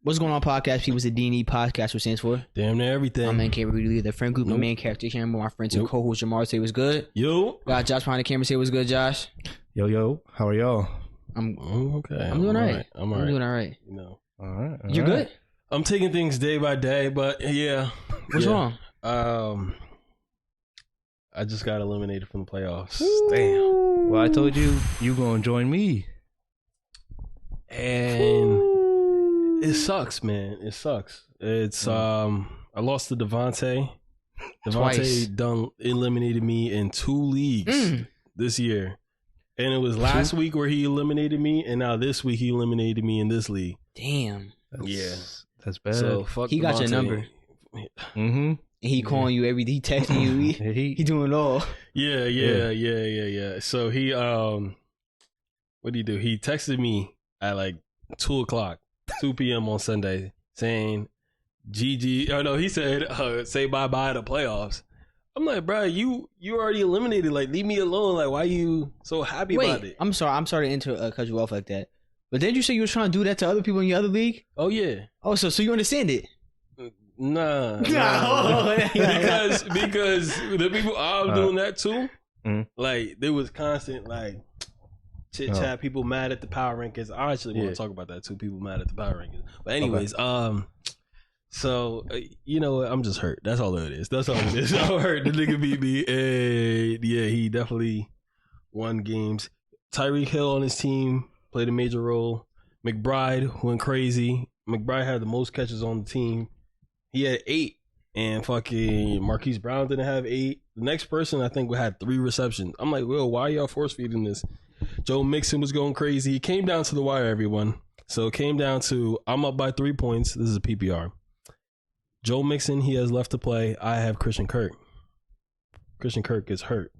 What's going on, podcast people? It's the D&E podcast, what stands for? Damn near everything. My man can't really lead the friend group. My main character, my friends and co-host Jamar. Say what's good. Yo. Got Josh behind the camera. Say what's good, Josh. Yo. How are y'all? I'm okay. I'm doing all right. I'm all right. doing all right. You know. All right. You're good? I'm taking things day by day, but yeah. What's wrong? I just got eliminated from the playoffs. Ooh. Damn. Well, I told you gonna join me. And it sucks, man. It sucks. It's I lost to Devontae. Twice. Devontae eliminated me in 2 leagues this year. And it was last week where he eliminated me, and now this week he eliminated me in this league. Damn. That's bad. So fuck He got Devontae. your number. Mm-hmm. And he calling you every day. He texting you. He doing it all. Yeah. So he what did he do? He texted me at like 2 p.m. on Sunday saying GG. Oh no, he said say bye-bye to playoffs. I'm like, bro, you already eliminated. Like, leave me alone. Like, why you so happy about it? I'm sorry to cut you off like that. But didn't you say you were trying to do that to other people in your other league? Oh yeah. Oh, so you understand it? Nah. Because because the people I was doing that too, like there was constant like chit chat. People mad at the power rankings. I actually want to talk about that too. People mad at the power rankings. But anyways, so you know what? I'm just hurt. That's all it is. I'm hurt. The nigga beat me, and yeah, he definitely won games. Tyreek Hill on his team played a major role. McBride went crazy. McBride had the most catches on the team. He had 8, and fucking Marquise Brown didn't have 8. The next person I think had 3 receptions. I'm like, well, why are y'all force feeding this? Joe Mixon was going crazy. It came down to the wire, everyone. So it came down to I'm up by 3 points. This is a PPR. Joe Mixon, he has left to play. I have Christian Kirk. Christian Kirk gets hurt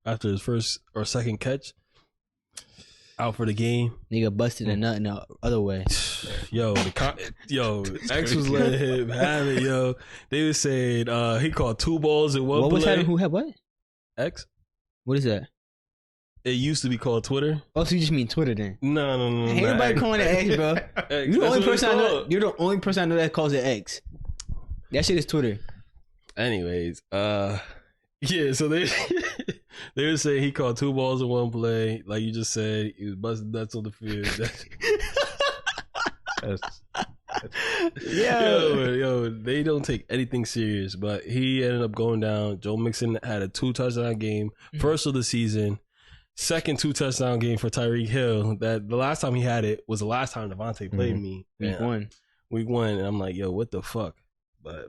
after his first or second catch. Out for the game. Nigga busted a nut in the other way. Yo, X was letting him have it, yo. They were saying he caught 2 balls in one play. What was happening? Who had what? X? What is that? It used to be called Twitter. Oh, so you just mean Twitter then? No. Ain't nobody calling it X, bro. X, You're the only person I know. You're the only person I know that calls it X. That shit is Twitter. Anyways, yeah, so they were saying he caught 2 balls in one play, like you just said. He was busting nuts on the field. Yo, they don't take anything serious. But he ended up going down. Joe Mixon had a 2 touchdown game, first of the season. Second 2 touchdown game for Tyreek Hill. That the last time he had it was the last time Devontae played me. Week one, and I'm like, yo, what the fuck? But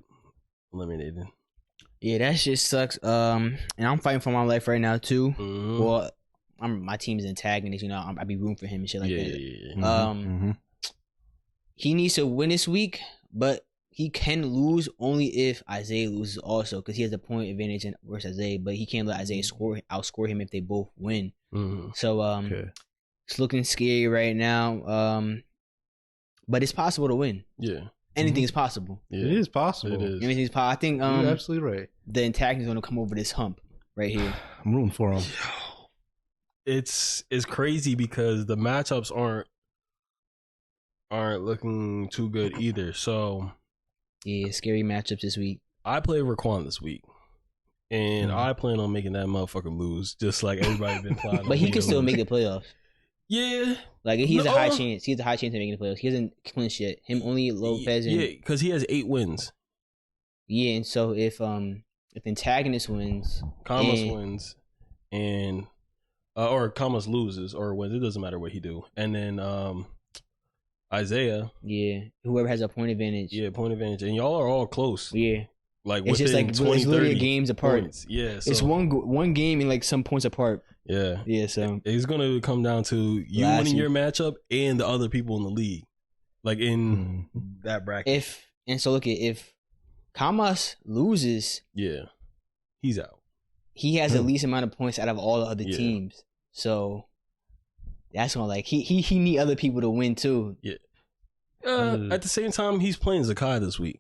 eliminated. Yeah, that shit sucks. And I'm fighting for my life right now too. Mm-hmm. Well, my team's antagonist. You know, I be rooting for him and shit like that. Yeah. He needs to win this week, but he can lose only if Isaiah loses also, because he has a point advantage versus Isaiah. But he can't let Isaiah outscore him if they both win. Mm-hmm. So it's looking scary right now. But it's possible to win. Yeah. Anything is possible. Yeah. It is possible. It is. Anything is possible. I think You're absolutely right. The antagonist is going to come over this hump right here. I'm rooting for him. It's crazy because the matchups aren't looking too good either. So yeah, scary matchups this week. I play Raquan this week, and I plan on making that motherfucker lose, just like everybody been planning. But he can still make the playoffs. Yeah, like he has a high chance. He has a high chance of making the playoffs. He hasn't clinched yet. Him only Lopez. Yeah, because he has 8 wins. Yeah, and so if antagonist wins, Kamas wins, and or Kamas loses or wins, it doesn't matter what he do. And then Isaiah, whoever has a point advantage, point advantage, and y'all are all close. Yeah, like it's just like 20, it's literally games apart. Points. Yeah, so, it's one game and like some points apart. Yeah. So it's gonna come down to you winning your matchup and the other people in the league, like in that bracket. If Kamas loses, he's out. He has the least amount of points out of all the other teams. So that's when he need other people to win too. Yeah. At the same time, he's playing Zakai this week.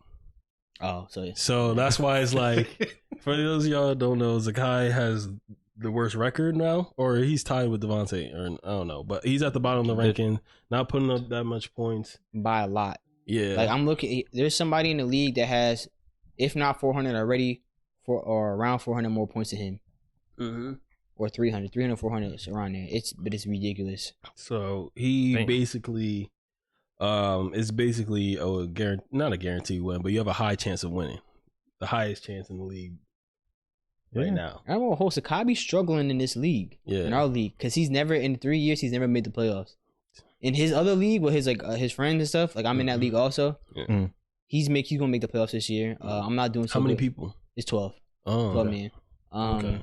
Oh, so that's why it's like, for those of y'all who don't know, Zakai has the worst record now, or he's tied with Devontae, or I don't know, but he's at the bottom of the ranking, not putting up that much points by a lot. Yeah. Like I'm looking. There's somebody in the league that has, if not 400 already, or around 400 more points than him. Mm-hmm. Or 300, 400 is around there. But it's ridiculous. So he basically, it's basically not a guaranteed win, but you have a high chance of winning, the highest chance in the league right now. I don't know, Hosakabe's struggling in this league, in our league, because he's never in 3 years he's never made the playoffs. In his other league with his his friends and stuff, like I'm in that league also. Yeah. He's gonna make the playoffs this year. I'm not doing so How many good. people? It's 12. Oh, 12 man. Okay.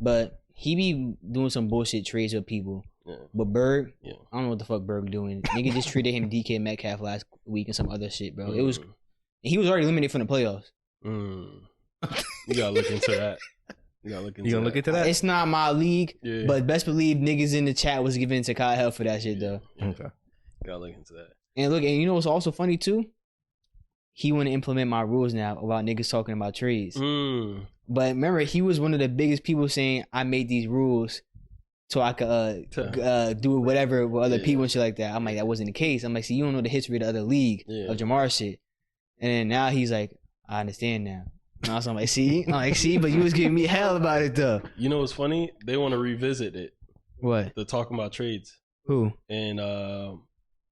But he be doing some bullshit trades with people. Yeah. But Berg, I don't know what the fuck Berg doing. Nigga just treated him DK Metcalf last week and some other shit, bro. It was, he was already eliminated from the playoffs. You gotta look into that. You gonna look into that? It's not my league, but best believe niggas in the chat was giving to Kyle Health for that shit though. Okay. Gotta look into that. And look, and you know what's also funny too? He want to implement my rules now about niggas talking about trades. But remember, he was one of the biggest people saying I made these rules so I could do whatever with other people and shit like that. I'm like, that wasn't the case. I'm like, see, you don't know the history of the other league of Jamar shit. And then now he's like, I understand now. And I'm like, see? But you was giving me hell about it though. You know what's funny? They want to revisit it. What? They're talking about trades. Who? In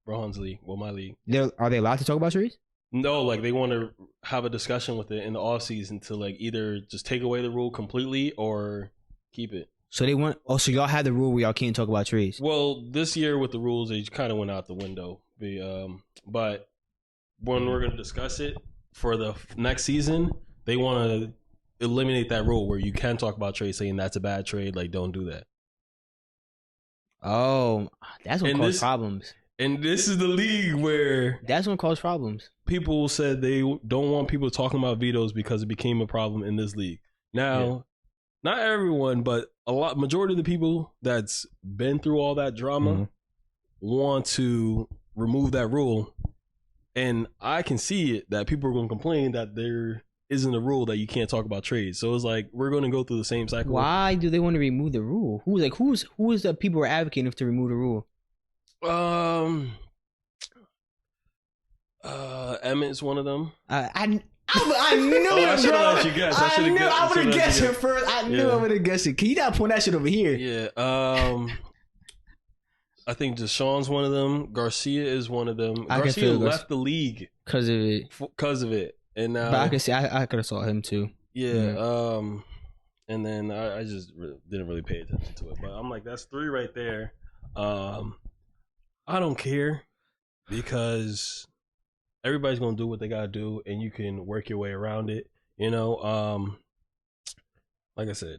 Rohan's league. Well, my league. Are they allowed to talk about trades? No, like they want to have a discussion with it in the offseason to like either just take away the rule completely or keep it. So they want. Oh, so y'all had the rule where y'all can't talk about trades. Well, this year with the rules, they kind of went out the window. But when we're gonna discuss it for the next season, they want to eliminate that rule where you can talk about trades, saying that's a bad trade. Like, don't do that. Oh, that's what caused problems. And this is the league where that's what caused problems. People said they don't want people talking about vetoes because it became a problem in this league. Now, not everyone, but majority of the people that's been through all that drama want to remove that rule. And I can see it that people are going to complain that there isn't a rule that you can't talk about trades. So it's like we're going to go through the same cycle. Why do they want to remove the rule? Who is the people who are advocating to remove the rule? Emmett's one of them. I knew it, should have let you guess. I would have guessed it first. I knew I would have guessed it. Can you not point that shit over here? Yeah. I think Deshaun's one of them. Garcia is one of them. Garcia left the league because of it. And now, but I could see I could have saw him too. Yeah. And then I just didn't really pay attention to it. But I'm like, that's 3 right there. I don't care because everybody's gonna do what they gotta do, and you can work your way around it. You know, like I said,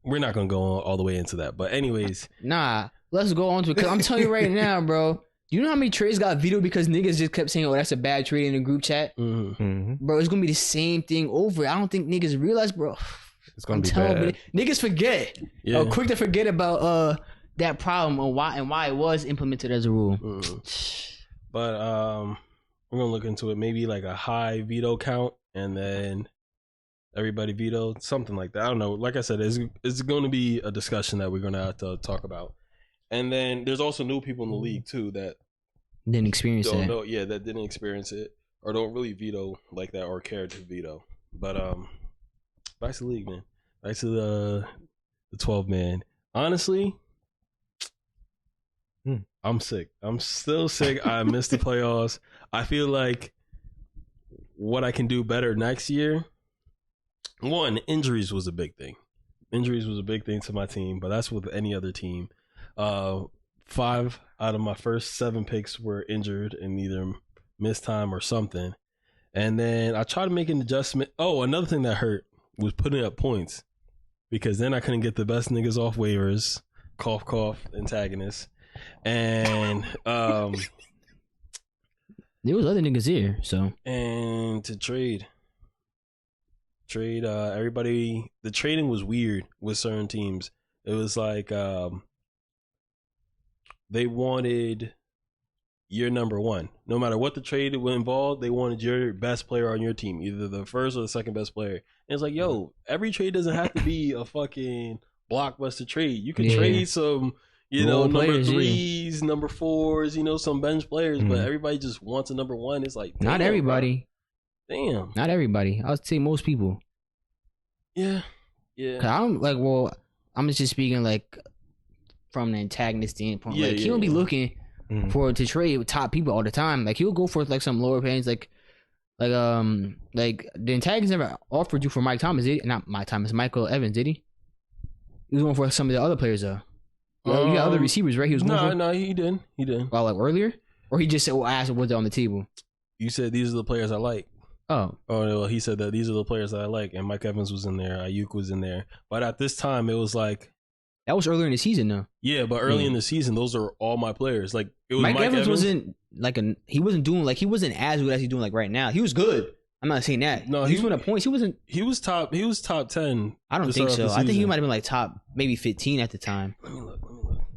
we're not gonna go all the way into that. But anyways, nah, let's go on to it. Cause I'm telling you right now, bro. You know how many trades got vetoed because niggas just kept saying, "Oh, that's a bad trade" in the group chat, bro. It's gonna be the same thing over. I don't think niggas realize, bro. It's gonna be bad. Niggas forget. Quick to forget about that problem and why it was implemented as a rule. But we're gonna look into it. Maybe like a high veto count, and then everybody vetoed, something like that. I don't know. Like I said, it's going to be a discussion that we're gonna have to talk about. And then there's also new people in the league too that didn't experience it. That didn't experience it or don't really veto like that or care to veto. But back to the league, man. Back to the 12 man. Honestly, I'm sick. I'm still sick. I missed the playoffs. I feel like what I can do better next year. One, injuries was a big thing. Injuries was a big thing to my team, but that's with any other team. 5 out of my first 7 picks were injured and either missed time or something. And then I tried to make an adjustment. Oh, another thing that hurt was putting up points because then I couldn't get the best niggas off waivers. Cough, cough, antagonist. And there was other niggas here, so. And to trade everybody. The trading was weird with certain teams. It was like they wanted your number 1. No matter what the trade involved, they wanted your best player on your team, either the first or the second best player. And it's like, yo, every trade doesn't have to be a fucking blockbuster trade. You can trade some, You know, number threes, number fours, you know, some bench players, but everybody just wants a number one. It's like, not everybody. Bro. Damn. Not everybody. I would say most people. Yeah. Yeah. Cause I'm just speaking like from the antagonist standpoint. Yeah, like he don't be looking for to trade with top people all the time. Like he'll go for like some lower payings, like the antagonist never offered you for Mike Thomas, did he? Not Mike Thomas, Michael Evans, did he? He was going for some of the other players though. You got other receivers, right? He was going No, he did. Well, like earlier, or he just said, "Well, I asked what's on the table." You said these are the players I like. Oh, well, he said that these are the players that I like, and Mike Evans was in there, Ayuk was in there, but at this time it was like that was earlier in the season, though. Yeah, but early in the season, those are all my players. Like it was Mike Evans wasn't like he wasn't as good as he's doing like right now. He was good. I'm not saying that. No, he was winning points. He wasn't. He was top 10. I don't think so. I think he might have been like top maybe 15 at the time. Let me look.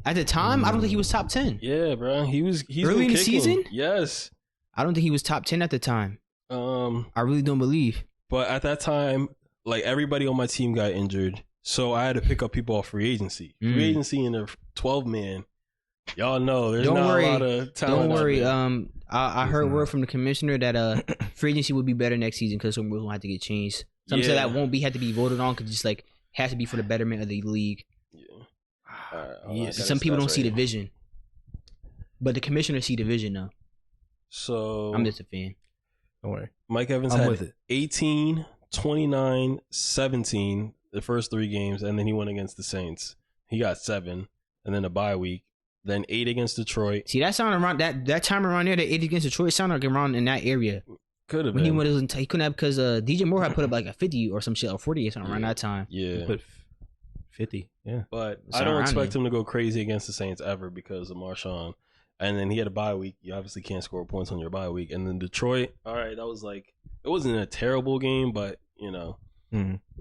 At the time, I don't think he was top 10. Yeah, bro. He's early in the season. Yes. I don't think he was top 10 at the time. I really don't believe. But at that time, like everybody on my team got injured, so I had to pick up people off free agency. Free agency in a 12-man. Y'all know there's not a lot of talent. Don't worry. I heard word from the commissioner that free agency would be better next season because some rules will have to get changed. Some said that won't have to be voted on because just like has to be for the betterment of the league. Yeah. Some people don't see the vision, but the commissioner see the vision now. So I'm just a fan. Don't worry. Mike Evans had 18, 29, 17 the first 3 games, and then he went against the Saints. He got 7, and then a bye week. Then 8 against Detroit. See, that sounded around that time around there. The 8 against Detroit sounded like around in that area. Could have been. He couldn't have because DJ Moore had put up like a 50 or some shit or 40 or something around that time. Yeah, he put 50. Yeah, but I don't expect him to go crazy against the Saints ever because of Marshawn. And then he had a bye week. You obviously can't score points on your bye week. And then Detroit. All right, that was like it wasn't a terrible game, but you know,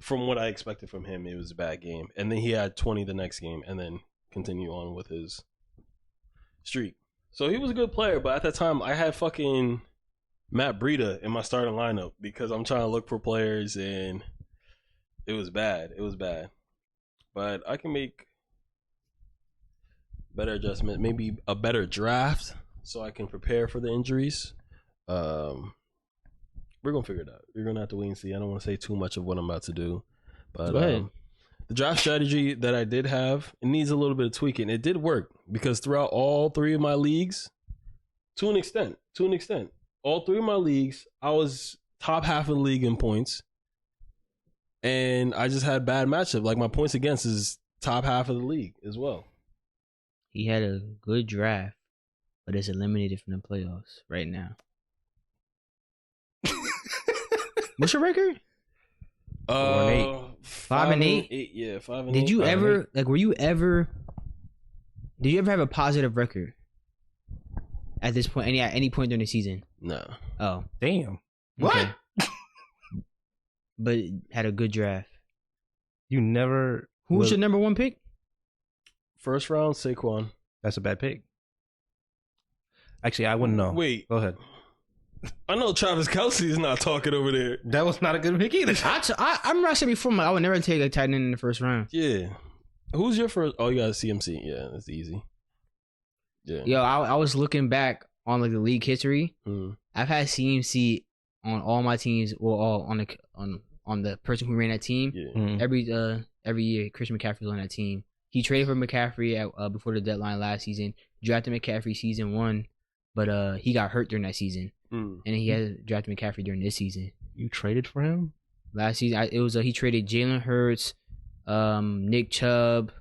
from what I expected from him, it was a bad game. And then he had 20 the next game, and then continue on with his streak. So he was a good player, but at that time I had fucking Matt Breida in my starting lineup because I'm trying to look for players and it was bad. But I can make better adjustment, maybe a better draft so I can prepare for the injuries. We're gonna figure it out. You're gonna have to wait and see. I don't want to say too much of what I'm about to do. But the draft strategy that I did have, it needs a little bit of tweaking. It did work because throughout all 3 of my leagues, to an extent, all 3 of my leagues, I was top half of the league in points. And I just had bad matchup. Like my points against is top half of the league as well. He had a good draft, but it's eliminated from the playoffs right now. What's your record? 5-8. Yeah, 5-8. Did you ever Did you ever have a positive record at this point? At any point during the season? No. Oh, damn. What? Okay. But had a good draft. You never. Who was your number 1 pick? First round, Saquon. That's a bad pick. Actually, I wouldn't know. Wait, go ahead. I know Travis Kelce is not talking over there. That was not a good pick either. I'm not saying before. I would never take a tight end in the first round. Yeah. Who's your first? Oh, you got a CMC. Yeah, that's easy. Yeah. Yo, I was looking back on like the league history. I've had CMC on all my teams. Well, all on the person who ran that team. Yeah. Every year, Christian McCaffrey was on that team. He traded for McCaffrey before the deadline last season. Drafted McCaffrey season 1, but he got hurt during that season. And he had drafted McCaffrey during this season. You traded for him? Last season, he traded Jalen Hurts, Nick Chubb,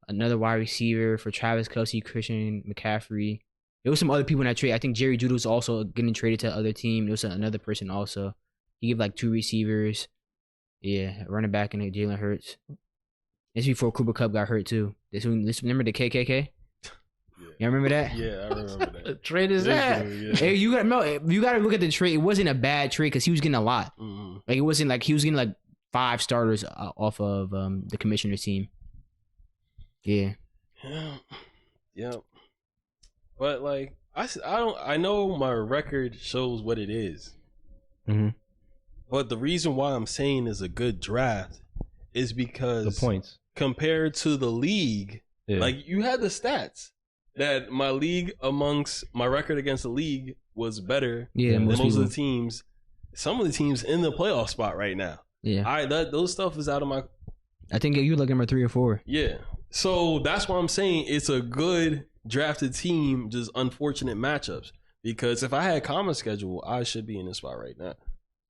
another wide receiver for Travis Kelce, Christian McCaffrey. There was some other people in that trade. I think Jerry Jeudy was also getting traded to the other team. There was another person also. He gave like 2 receivers. Yeah, running back and Jalen Hurts. This before Cooper Kupp got hurt too. Remember the KKK? You remember that? Yeah, I remember that. The trade is that. Yeah. Hey, you gotta look at the trade. It wasn't a bad trade because he was getting a lot. Like it wasn't like he was getting like 5 starters off of the commissioner's team. Yeah. Yeah. But like I know my record shows what it is. But the reason why I'm saying is a good draft is because the points compared to the league, Yeah. Like, you had the stats that my record against the league was better than most of the teams. Some of the teams in the playoff spot right now. Yeah. Those stuff is out of my... I think you like number 3 or 4. Yeah. So that's why I'm saying it's a good drafted team, just unfortunate matchups. Because if I had common schedule, I should be in this spot right now.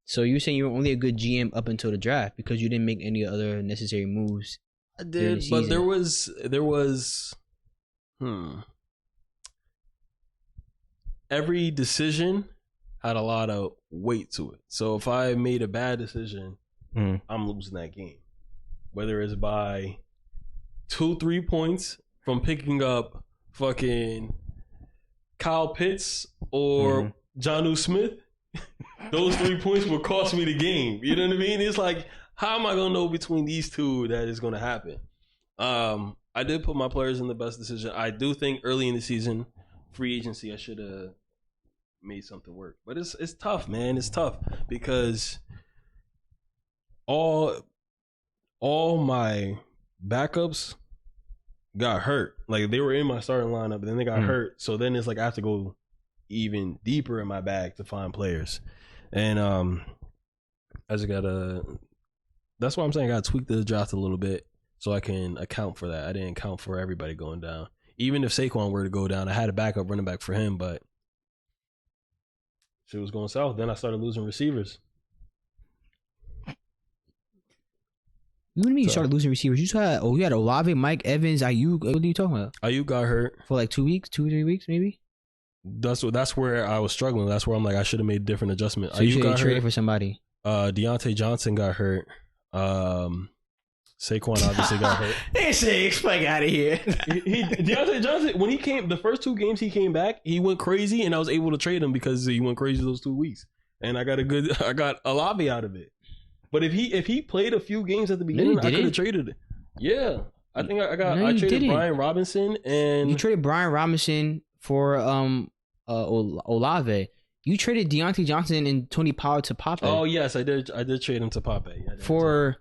So you're saying you were only a good GM up until the draft because you didn't make any other necessary moves? I did, but there was every decision had a lot of weight to it. So if I made a bad decision, I'm losing that game. Whether it's by 2-3 points from picking up fucking Kyle Pitts or Jonnu Smith, those 3 points will cost me the game. You know what I mean? It's like, how am I going to know between these two that is going to happen? I did put my players in the best decision. I do think early in the season, free agency, I should have made something work. But it's tough, man. It's tough because all my backups got hurt. Like, they were in my starting lineup, but then they got hurt. So then it's like I have to go even deeper in my bag to find players. And I just gotta... That's why I'm saying I gotta tweak the draft a little bit so I can account for that. I didn't account for everybody going down. Even if Saquon were to go down, I had a backup running back for him, but shit was going south. Then I started losing receivers. What do you mean you started losing receivers? You had Olave, Mike Evans, Ayuk. What are you talking about? Ayuk got hurt for like 2 weeks, 2 or 3 weeks, maybe. That's where I was struggling. That's where I'm like, I should have made different adjustments. So you should have traded for somebody. Deontay Johnson got hurt. Saquon obviously got hurt. They say explain out of here. Deontay Johnson, when he came, the first 2 games he came back, he went crazy, and I was able to trade him because he went crazy those 2 weeks, and I got Olave out of it. But if he played a few games at the beginning, I could have traded it. Yeah, I think I traded Brian Robinson, and you traded Brian Robinson for Olave. You traded Deontay Johnson and Tony Pollard to Pape. Oh yes, I did. I did trade him to Pape for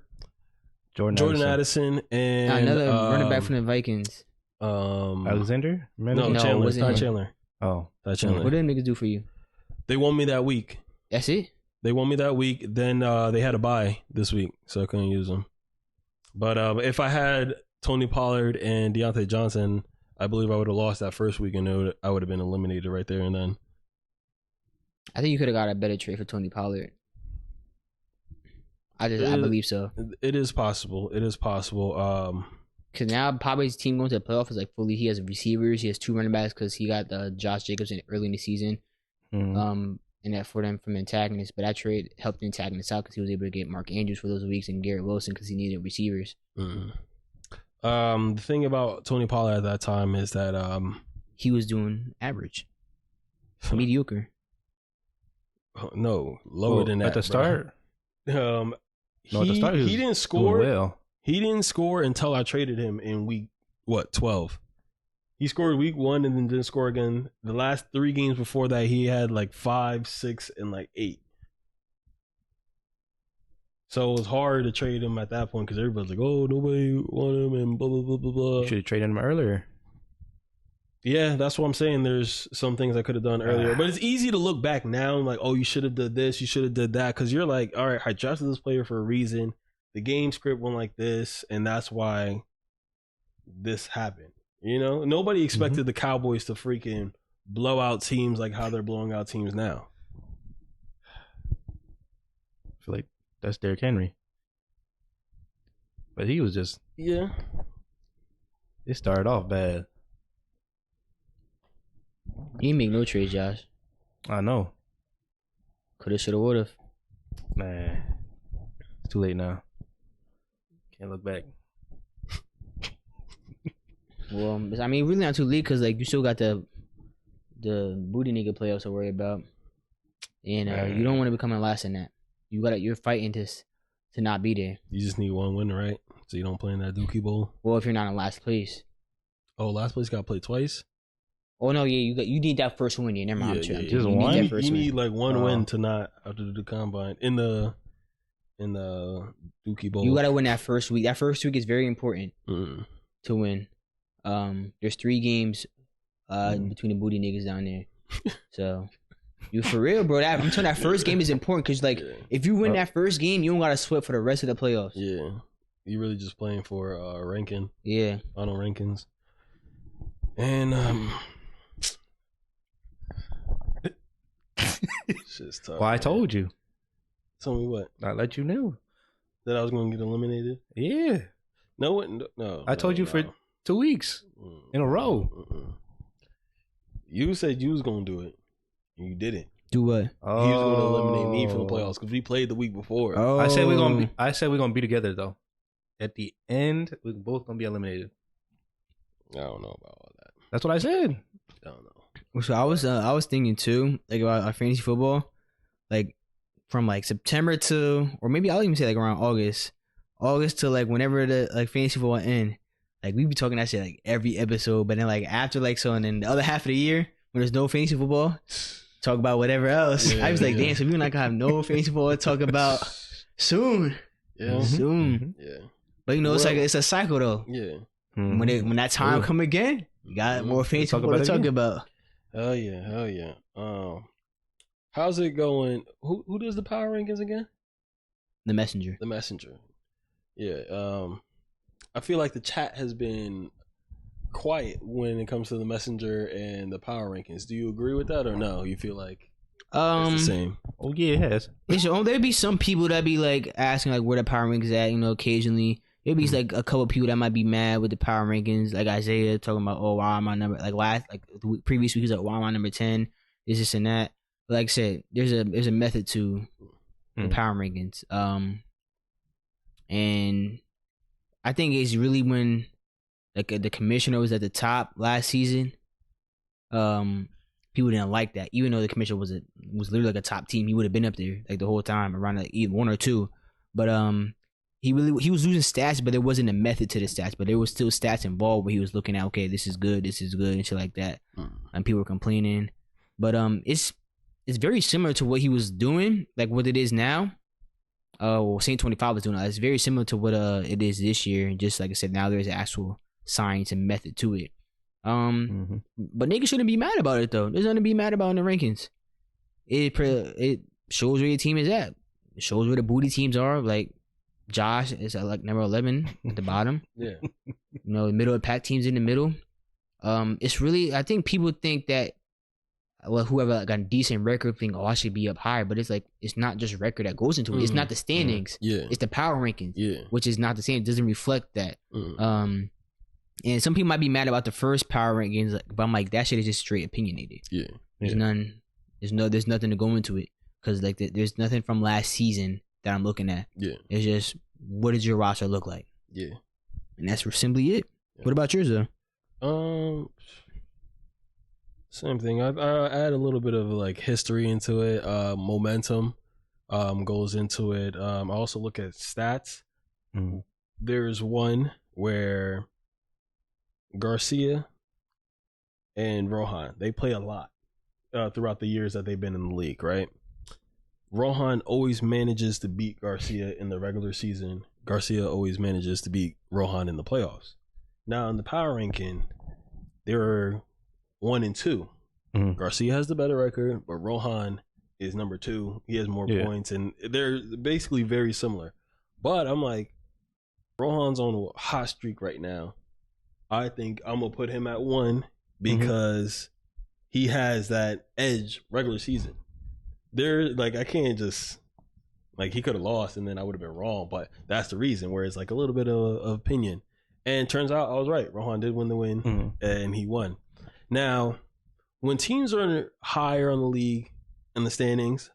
Jordan Addison and another running back from the Vikings. Alexander? No, Chandler. Ty Chandler. Oh, Ty Chandler. What did them niggas do for you? They won me that week. That's it. They won me that week. Then they had a bye this week, so I couldn't use them. But if I had Tony Pollard and Deontay Johnson, I believe I would have lost that first week, and I would have been eliminated right there and then. I think you could have got a better trade for Tony Pollard. I believe so. It is possible. It is possible. Because now Pape's team going to the playoff is like fully. He has receivers. He has 2 running backs because he got Josh Jacobs early in the season. And that for them from antagonists. But that trade helped the antagonists out because he was able to get Mark Andrews for those weeks and Garrett Wilson because he needed receivers. The thing about Tony Pollard at that time is that he was doing average, mediocre. No, lower than that at the start. At the start, he didn't score. Well. He didn't score until I traded him in week 12. He scored week 1 and then didn't score again. The last 3 games before that, he had like 5, 6, and like 8. So it was hard to trade him at that point because everybody's like, "Oh, nobody wanted him," and blah blah blah blah blah. You should have traded him earlier. Yeah, that's what I'm saying. There's some things I could have done earlier, but it's easy to look back now and like, oh, you should have done this, you should have done that, because you're like, all right, I drafted this player for a reason. The game script went like this, and that's why this happened. You know, nobody expected the Cowboys to freaking blow out teams like how they're blowing out teams now. I feel like that's Derrick Henry, but he was just It started off bad. You didn't make no trades, Josh. I know. Coulda, shoulda, woulda. Man, it's too late now. Can't look back. Well, I mean, really not too late because like you still got the booty nigga playoffs to worry about, and you don't want to become last in that. You're fighting to not be there. You just need one win, right? So you don't play in that Dookie Bowl. Well, if you're not in last place. Oh, last place got to play twice. Oh no, yeah, you need that first win. Yeah, never mind. Just one. You need like one win to not have to do the combine in the Dookie Bowl. You gotta win that first week. That first week is very important to win. There's 3 games between the booty niggas down there. So you for real, bro. I'm telling you, that first game is important because like if you win that first game, you don't gotta sweat for the rest of the playoffs. Yeah, you really just playing for ranking. Yeah, final rankings. And shit's tough. Well, I told you. Tell me what? I let you know that I was gonna get eliminated. Yeah. No. I told you for 2 weeks in a row. You said you was gonna do it. You didn't. Do what? He was gonna eliminate me from the playoffs because we played the week before. Oh. I said we're gonna be together though. At the end, we're both gonna be eliminated. I don't know about all that. That's what I said. I don't know. So I was thinking too, like about our fantasy football, like from like September to, or maybe I'll even say like around August to like whenever the like fantasy football end. Like we be talking that shit like every episode, but then like after like so, and then the other half of the year when there's no fantasy football, talk about whatever else. I was like, damn, so we're not gonna have no fantasy football to talk about soon. Yeah, soon. Yeah, but you know, it's like it's a cycle though. Yeah, when that time come again, you got more fantasy football to talk about. Hell yeah. How's it going? Who does the power rankings again? The Messenger. Yeah. I feel like the chat has been quiet when it comes to the Messenger and the power rankings. Do you agree with that or no? You feel like it's the same? Oh yeah, it has. There'd be some people that be like asking like where the power rankings at. You know, occasionally there'd be like a couple people that might be mad with the power rankings, like Isaiah talking about, oh, why am I number the previous week he's like, why am I number 10? This and that. But like I said, there's a method to the power rankings. And I think it's really when like the commissioner was at the top last season. People didn't like that, even though the commissioner was literally like a top team. He would have been up there like the whole time, around like either 1 or 2. But he was losing stats, but there wasn't a method to the stats. But there was still stats involved where he was looking at, okay, this is good, and shit like that. And people were complaining, but it's very similar to what he was doing, like what it is now. Saint 25 was doing that. It's very similar to what it is this year. And just like I said, now there's actual science and method to it. But niggas shouldn't be mad about it though. There's nothing to be mad about in the rankings. It shows where your team is at. It shows where the booty teams are. Like Josh is at like number 11 at the bottom. Yeah. You know, the middle of the pack teams in the middle. It's really, I think people think that, well, whoever got a decent record think, oh, I should be up higher. But it's like, it's not just record that goes into it. It's not the standings. Yeah. It's the power rankings. Yeah. Which is not the same. It doesn't reflect that. And some people might be mad about the first power rankings, but I'm like, that shit is just straight opinionated. Yeah. There's nothing to go into it. Because like there's nothing from last season that I'm looking at. Yeah. It's just, what does your roster look like? Yeah. And that's simply it. Yeah. What about yours though? Same thing. I add a little bit of like history into it. Momentum goes into it. I also look at stats. There's one where Garcia and Rohan, they play a lot throughout the years that they've been in the league, right? Rohan always manages to beat Garcia in the regular season. Garcia always manages to beat Rohan in the playoffs. Now in the power ranking, they're 1 and 2. Garcia has the better record, but Rohan is number 2. He has more points, and they're basically very similar. But I'm like, Rohan's on a hot streak right now. I think I'm gonna put him at 1 because he has that edge regular season. There, like, I can't just like, he could have lost and then I would have been wrong, but that's the reason. Where it's like a little bit of opinion, and turns out I was right. Rohan did win the win, and he won. Now, when teams are higher on the league in the standings,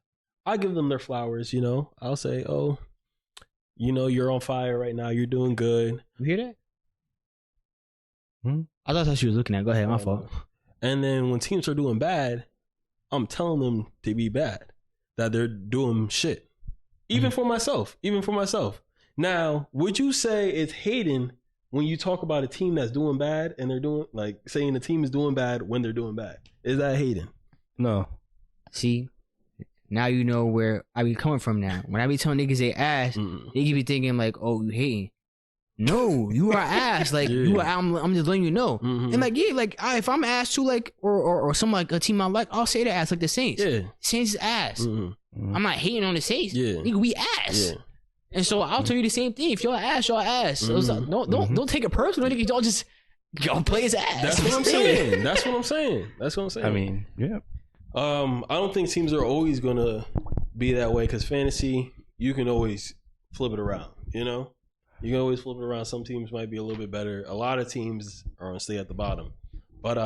I give them their flowers. You know, I'll say, oh, you know, you're on fire right now. You're doing good. You hear that? I thought that's what you was looking at. Go ahead, my fault. And then when teams are doing bad, I'm telling them to be bad, that they're doing shit. Even for myself. Now, would you say it's hating when you talk about a team that's doing bad and they're doing, like, saying the team is doing bad when they're doing bad? Is that hating? No. See, now you know where I be coming from now. When I be telling niggas they ass, they could be thinking like, oh, you hating. no, you are ass. Like you are. I'm just letting you know. Mm-hmm. And like if I'm ass too, like or some like a team I like, I'll say the ass like the Saints. Yeah, Saints is ass. Mm-hmm. I'm not hating on the Saints. Yeah, nigga, we ass. Yeah. And so I'll tell you the same thing. If y'all ass, y'all ass. So it's like, don't take it personal. Nigga, y'all just play his ass. That's what I'm saying. That's what I'm saying. I mean, yeah. I don't think teams are always gonna be that way because fantasy, you can always flip it around. You know, you can always flip it around. Some teams might be a little bit better. A lot of teams are gonna stay at the bottom, but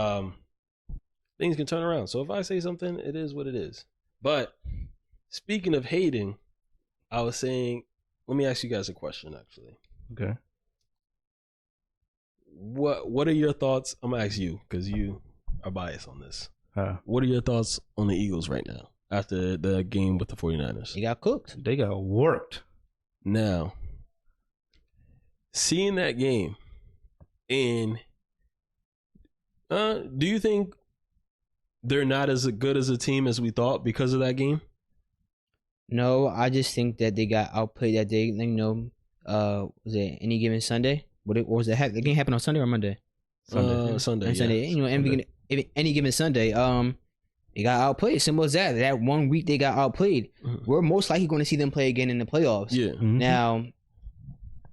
things can turn around. So if I say something, it is what it is. But speaking of hating, I was saying, let me ask you guys a question. Actually, okay. What are your thoughts? I'm gonna ask you because you are biased on this. What are your thoughts on the Eagles right now after the game with the 49ers? They got cooked. They got worked. Now, seeing that game, and do you think they're not as good as a team as we thought because of that game? No, I just think that they got outplayed that day. Was it Any Given Sunday? What was it? The game happened on Sunday or Monday? Sunday. Sunday. Sunday. Any Given Sunday, they got outplayed. Simple as that. That 1 week they got outplayed. Mm-hmm. We're most likely going to see them play again in the playoffs. Yeah. Mm-hmm. Now,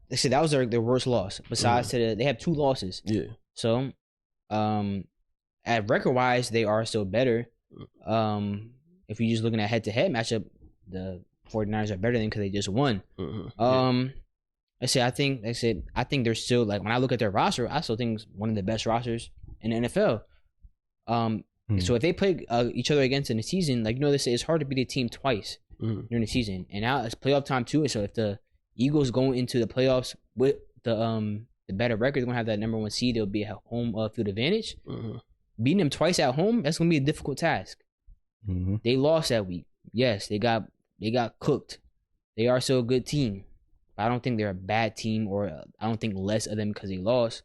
they said that was their worst loss. Besides, they have 2 losses. Yeah. So, at record wise, they are still better. If you're just looking at head to head matchup, the 49ers are better than because they just won. Mm-hmm. I think they're still, like, when I look at their roster, I still think it's one of the best rosters in the NFL. So if they play each other against in the season, like, they say it's hard to beat a team twice during the season. And now it's playoff time too. So if the Eagles go into the playoffs with the better record, they're gonna have that number 1 seed. They'll be a home field advantage. Mm-hmm. Beating them twice at home, that's gonna be a difficult task. Mm-hmm. They lost that week. Yes, they got cooked. They are still a good team. I don't think they're a bad team, or I don't think less of them because they lost.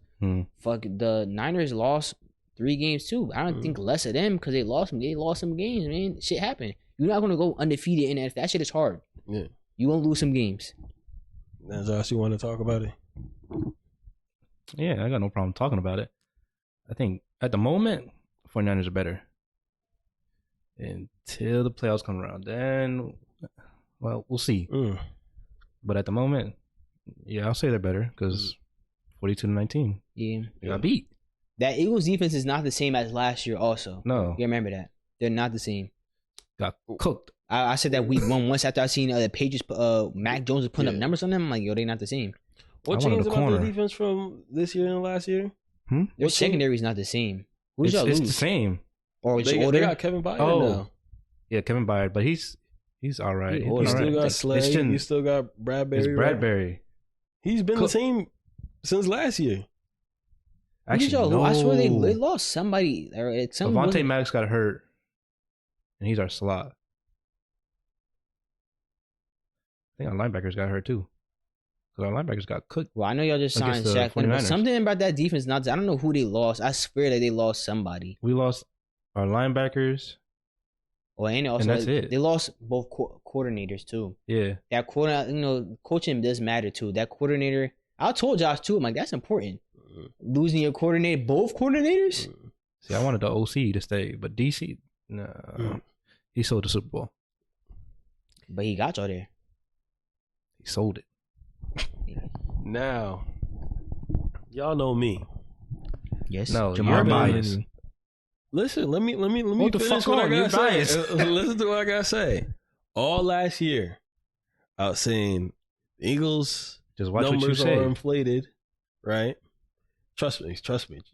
Fuck, the Niners lost 3 games too. I don't think less of them because they lost some games, man. Shit happened. You're not gonna go undefeated in that. That shit is hard. Yeah, you won't lose some games. That's all you want to talk about it. Yeah, I got no problem talking about it. I think at the moment, 49ers are better. Until the playoffs come around, then, well, we'll see. But at the moment, yeah, I'll say they're better because 42-19. Yeah, they got beat. That Eagles defense is not the same as last year. Also, no, you remember that they're not the same. Got cooked. I said that week 1 once after I seen the Patriots. Mac Jones was putting up numbers on them. I'm like, yo, they not the same. What changed about the defense from this year and last year? Their secondary is not the same. It's the same. Or they got Kevin Byard now. Yeah, Kevin Byard, but he's all right. You still got Slay. You still got Bradbury. It's Bradbury. Right? He's been the same since last year. Actually, no. I swear they lost somebody. Avonte Maddox got hurt, and he's our slot. I think our linebackers got hurt too. Because our linebackers got cooked. Well, I know y'all just signed Shaq, but something about that defense. I don't know who they lost. I swear that they lost somebody. We lost our linebackers. Well, and that's it. They lost both coordinators too. Yeah, that coaching does matter too. That coordinator, I told Josh too. I'm like, that's important. Losing your coordinator, both coordinators. See, I wanted the OC to stay, but DC, no, he sold the Super Bowl. But he got y'all there. He sold it. Now, y'all know me. Yes. No, you're biased. Listen, let me finish what I gotta say. Listen to what I gotta say. All last year, I was saying the Eagles just watch numbers what you say. Are inflated, right? Trust me.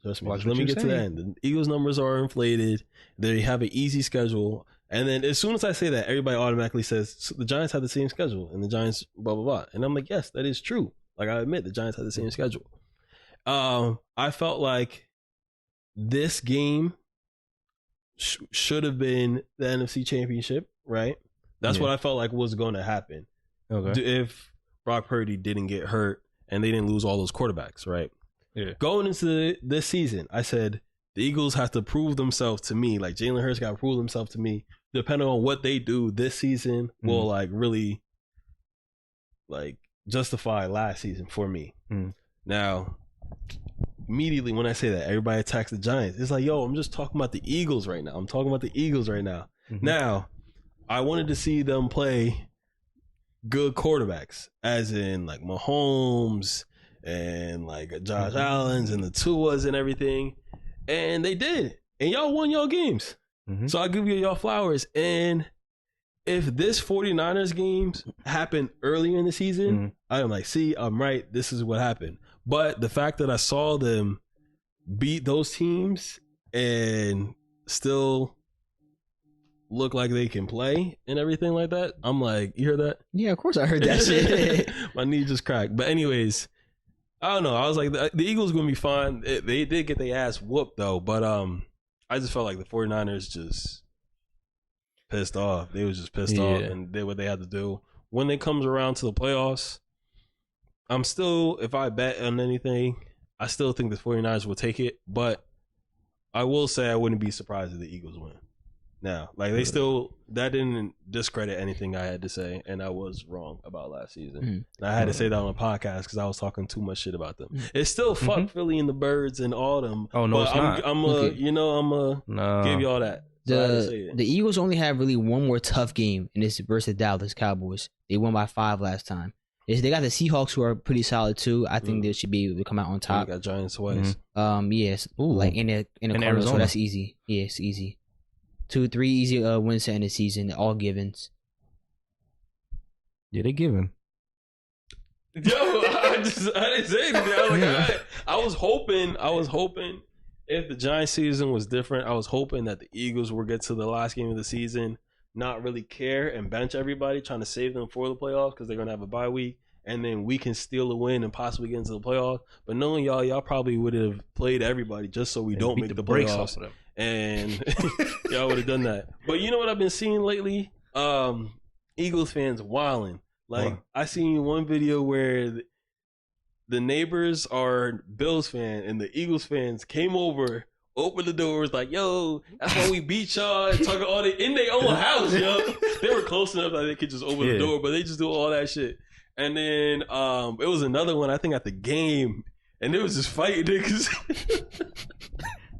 Let me get to the end. The Eagles numbers are inflated. They have an easy schedule. And then as soon as I say that, everybody automatically says, so the Giants have the same schedule and the Giants blah, blah, blah. And I'm like, yes, that is true. Like, I admit the Giants have the same schedule. I felt like this game should have been the NFC Championship, right? That's what I felt like was going to happen. Okay. If Brock Purdy didn't get hurt and they didn't lose all those quarterbacks, right? Yeah. Going into this season, I said the Eagles have to prove themselves to me. Like, Jalen Hurts got to prove himself to me. Depending on what they do this season will like really like justify last season for me. Now, immediately when I say that, everybody attacks the Giants. It's like, yo, I'm just talking about the Eagles right now. Mm-hmm. Now, I wanted to see them play good quarterbacks, as in like Mahomes and like Josh Allen's and the Tuas and everything. And they did. And y'all won y'all games. Mm-hmm. So I give you y'all flowers. And if this 49ers games happened earlier in the season, I'm like, see, I'm right. This is what happened. But the fact that I saw them beat those teams and still look like they can play and everything like that, I'm like, you hear that? Yeah, of course I heard that shit. My knee just cracked. But anyways, I don't know. I was like, the Eagles going to be fine. They did get their ass whooped, though. But I just felt like the 49ers just pissed off. They was just pissed off and did what they had to do. When it comes around to the playoffs, I'm still, if I bet on anything, I still think the 49ers will take it. But I will say I wouldn't be surprised if the Eagles win. Now, like they still, that didn't discredit anything I had to say, and I was wrong about last season. And I had to say that on a podcast because I was talking too much shit about them. It's still fuck Philly and the Birds and all them. Oh no, it's not. I'm gonna give you all that. So the Eagles only have really one more tough game, and it's versus Dallas Cowboys. They won by 5 last time. They got the Seahawks, who are pretty solid too. I think they should be able to come out on top. They got Giants twice. Yes. Like in the Cardinals, so that's easy. Yeah, it's easy. 2-3 easy wins to end the season, all givens. Yeah, they given. Yo, I didn't say anything. I was hoping if the Giants season was different, I was hoping that the Eagles would get to the last game of the season, not really care and bench everybody, trying to save them for the playoffs because they're gonna have a bye week, and then we can steal a win and possibly get into the playoffs. But knowing y'all probably would have played everybody just so we don't make the playoffs. And y'all would have done that. But you know what I've been seeing lately? Eagles fans wilding. Like, I seen one video where the neighbors are Bills fan and the Eagles fans came over, opened the doors like, yo, that's why we beat y'all, and talking all in their own house, yo. They were close enough that they could just open the door, but they just do all that shit. And then it was another one, I think, at the game, and they was just fighting niggas.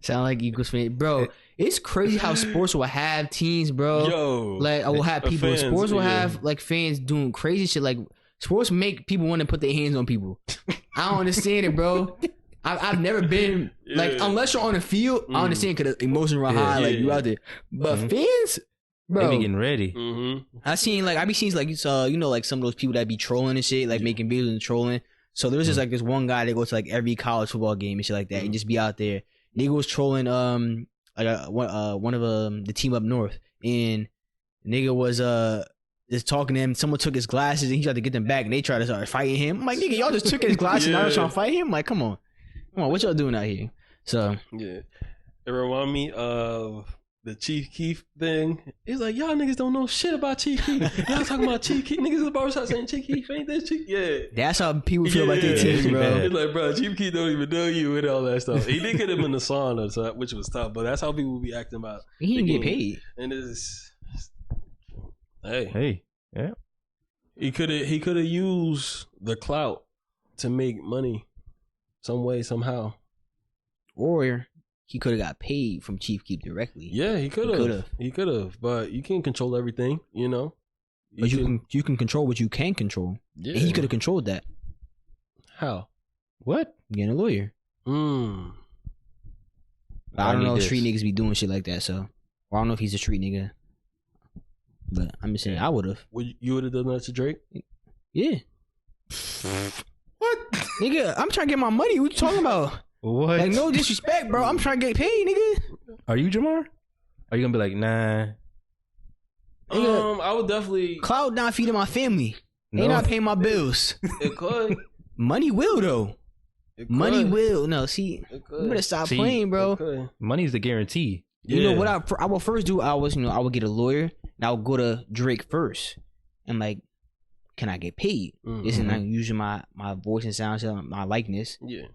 Sound like Eagles fan, bro. It's crazy how sports will have teams, bro. Yo, like I will have people. Fans, sports will have like fans doing crazy shit. Like sports make people want to put their hands on people. I don't understand it, bro. I've never been like unless you're on the field. I understand because the emotions run high, like you out there. But fans, bro, they be getting ready. I be seeing like like some of those people that be trolling and shit, like making videos and trolling. So there's just like this one guy that goes to like every college football game and shit like that, and just be out there. Nigga was trolling one of the team up north, and nigga was just talking to him. Someone took his glasses and he tried to get them back, and they tried to start fighting him. I'm like, nigga, y'all just took his glasses and now you're trying to fight him? Like, come on, what y'all doing out here? So yeah, it reminded me of the Chief Keef thing. He's like, y'all niggas don't know shit about Chief Keef. Y'all talking about Chief Keef. Niggas in the barbershop saying Chief Keef ain't this Chief. Yeah. That's how people feel about their teams, bro. It's like, bro, Chief Keef don't even know you and all that stuff. He did get him in the sauna, so, which was tough, but that's how people be acting about. He didn't get paid. And it's hey, yeah. He could have used the clout to make money some way, somehow. Or he could have got paid from Chief Keef directly. Yeah, he could have. He could have, but you can't control everything, you know. But you can control what you can control. Yeah. And he could have controlled that. How? What? Getting a lawyer. I don't know if street niggas be doing shit like that, so. Or I don't know if he's a street nigga. But I'm just saying, I would have. You would have done that to Drake? Yeah. What? Nigga, I'm trying to get my money. What you talking about? What? Like, no disrespect, bro. I'm trying to get paid, nigga. Are you Jamar? Are you gonna be like, nah? Nigga, I would definitely. Cloud not feeding my family. They not paying my bills. It could. Money will, though. Money will. No, see, you better stop playing, bro. Money's the guarantee. You know what I will first do? I would get a lawyer, and I would go to Drake first, and like, can I get paid? This is not using my voice and sound, my likeness. Yeah.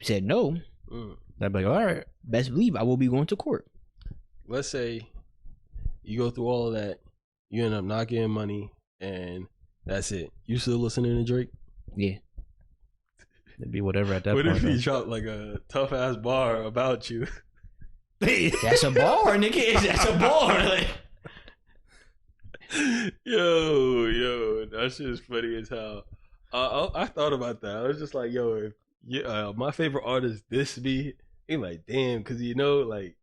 Said no. I'd be like, all right. Best believe I will be going to court. Let's say you go through all of that, you end up not getting money, and that's it. You still listening to Drake? Yeah. It'd be whatever at that what point. What if he dropped like a tough ass bar about you? That's a bar, nigga. That's a bar. Like. Yo, that shit's funny as hell. I thought about that. I was just like, yo, if my favorite artist diss me, ain't like, damn, because like,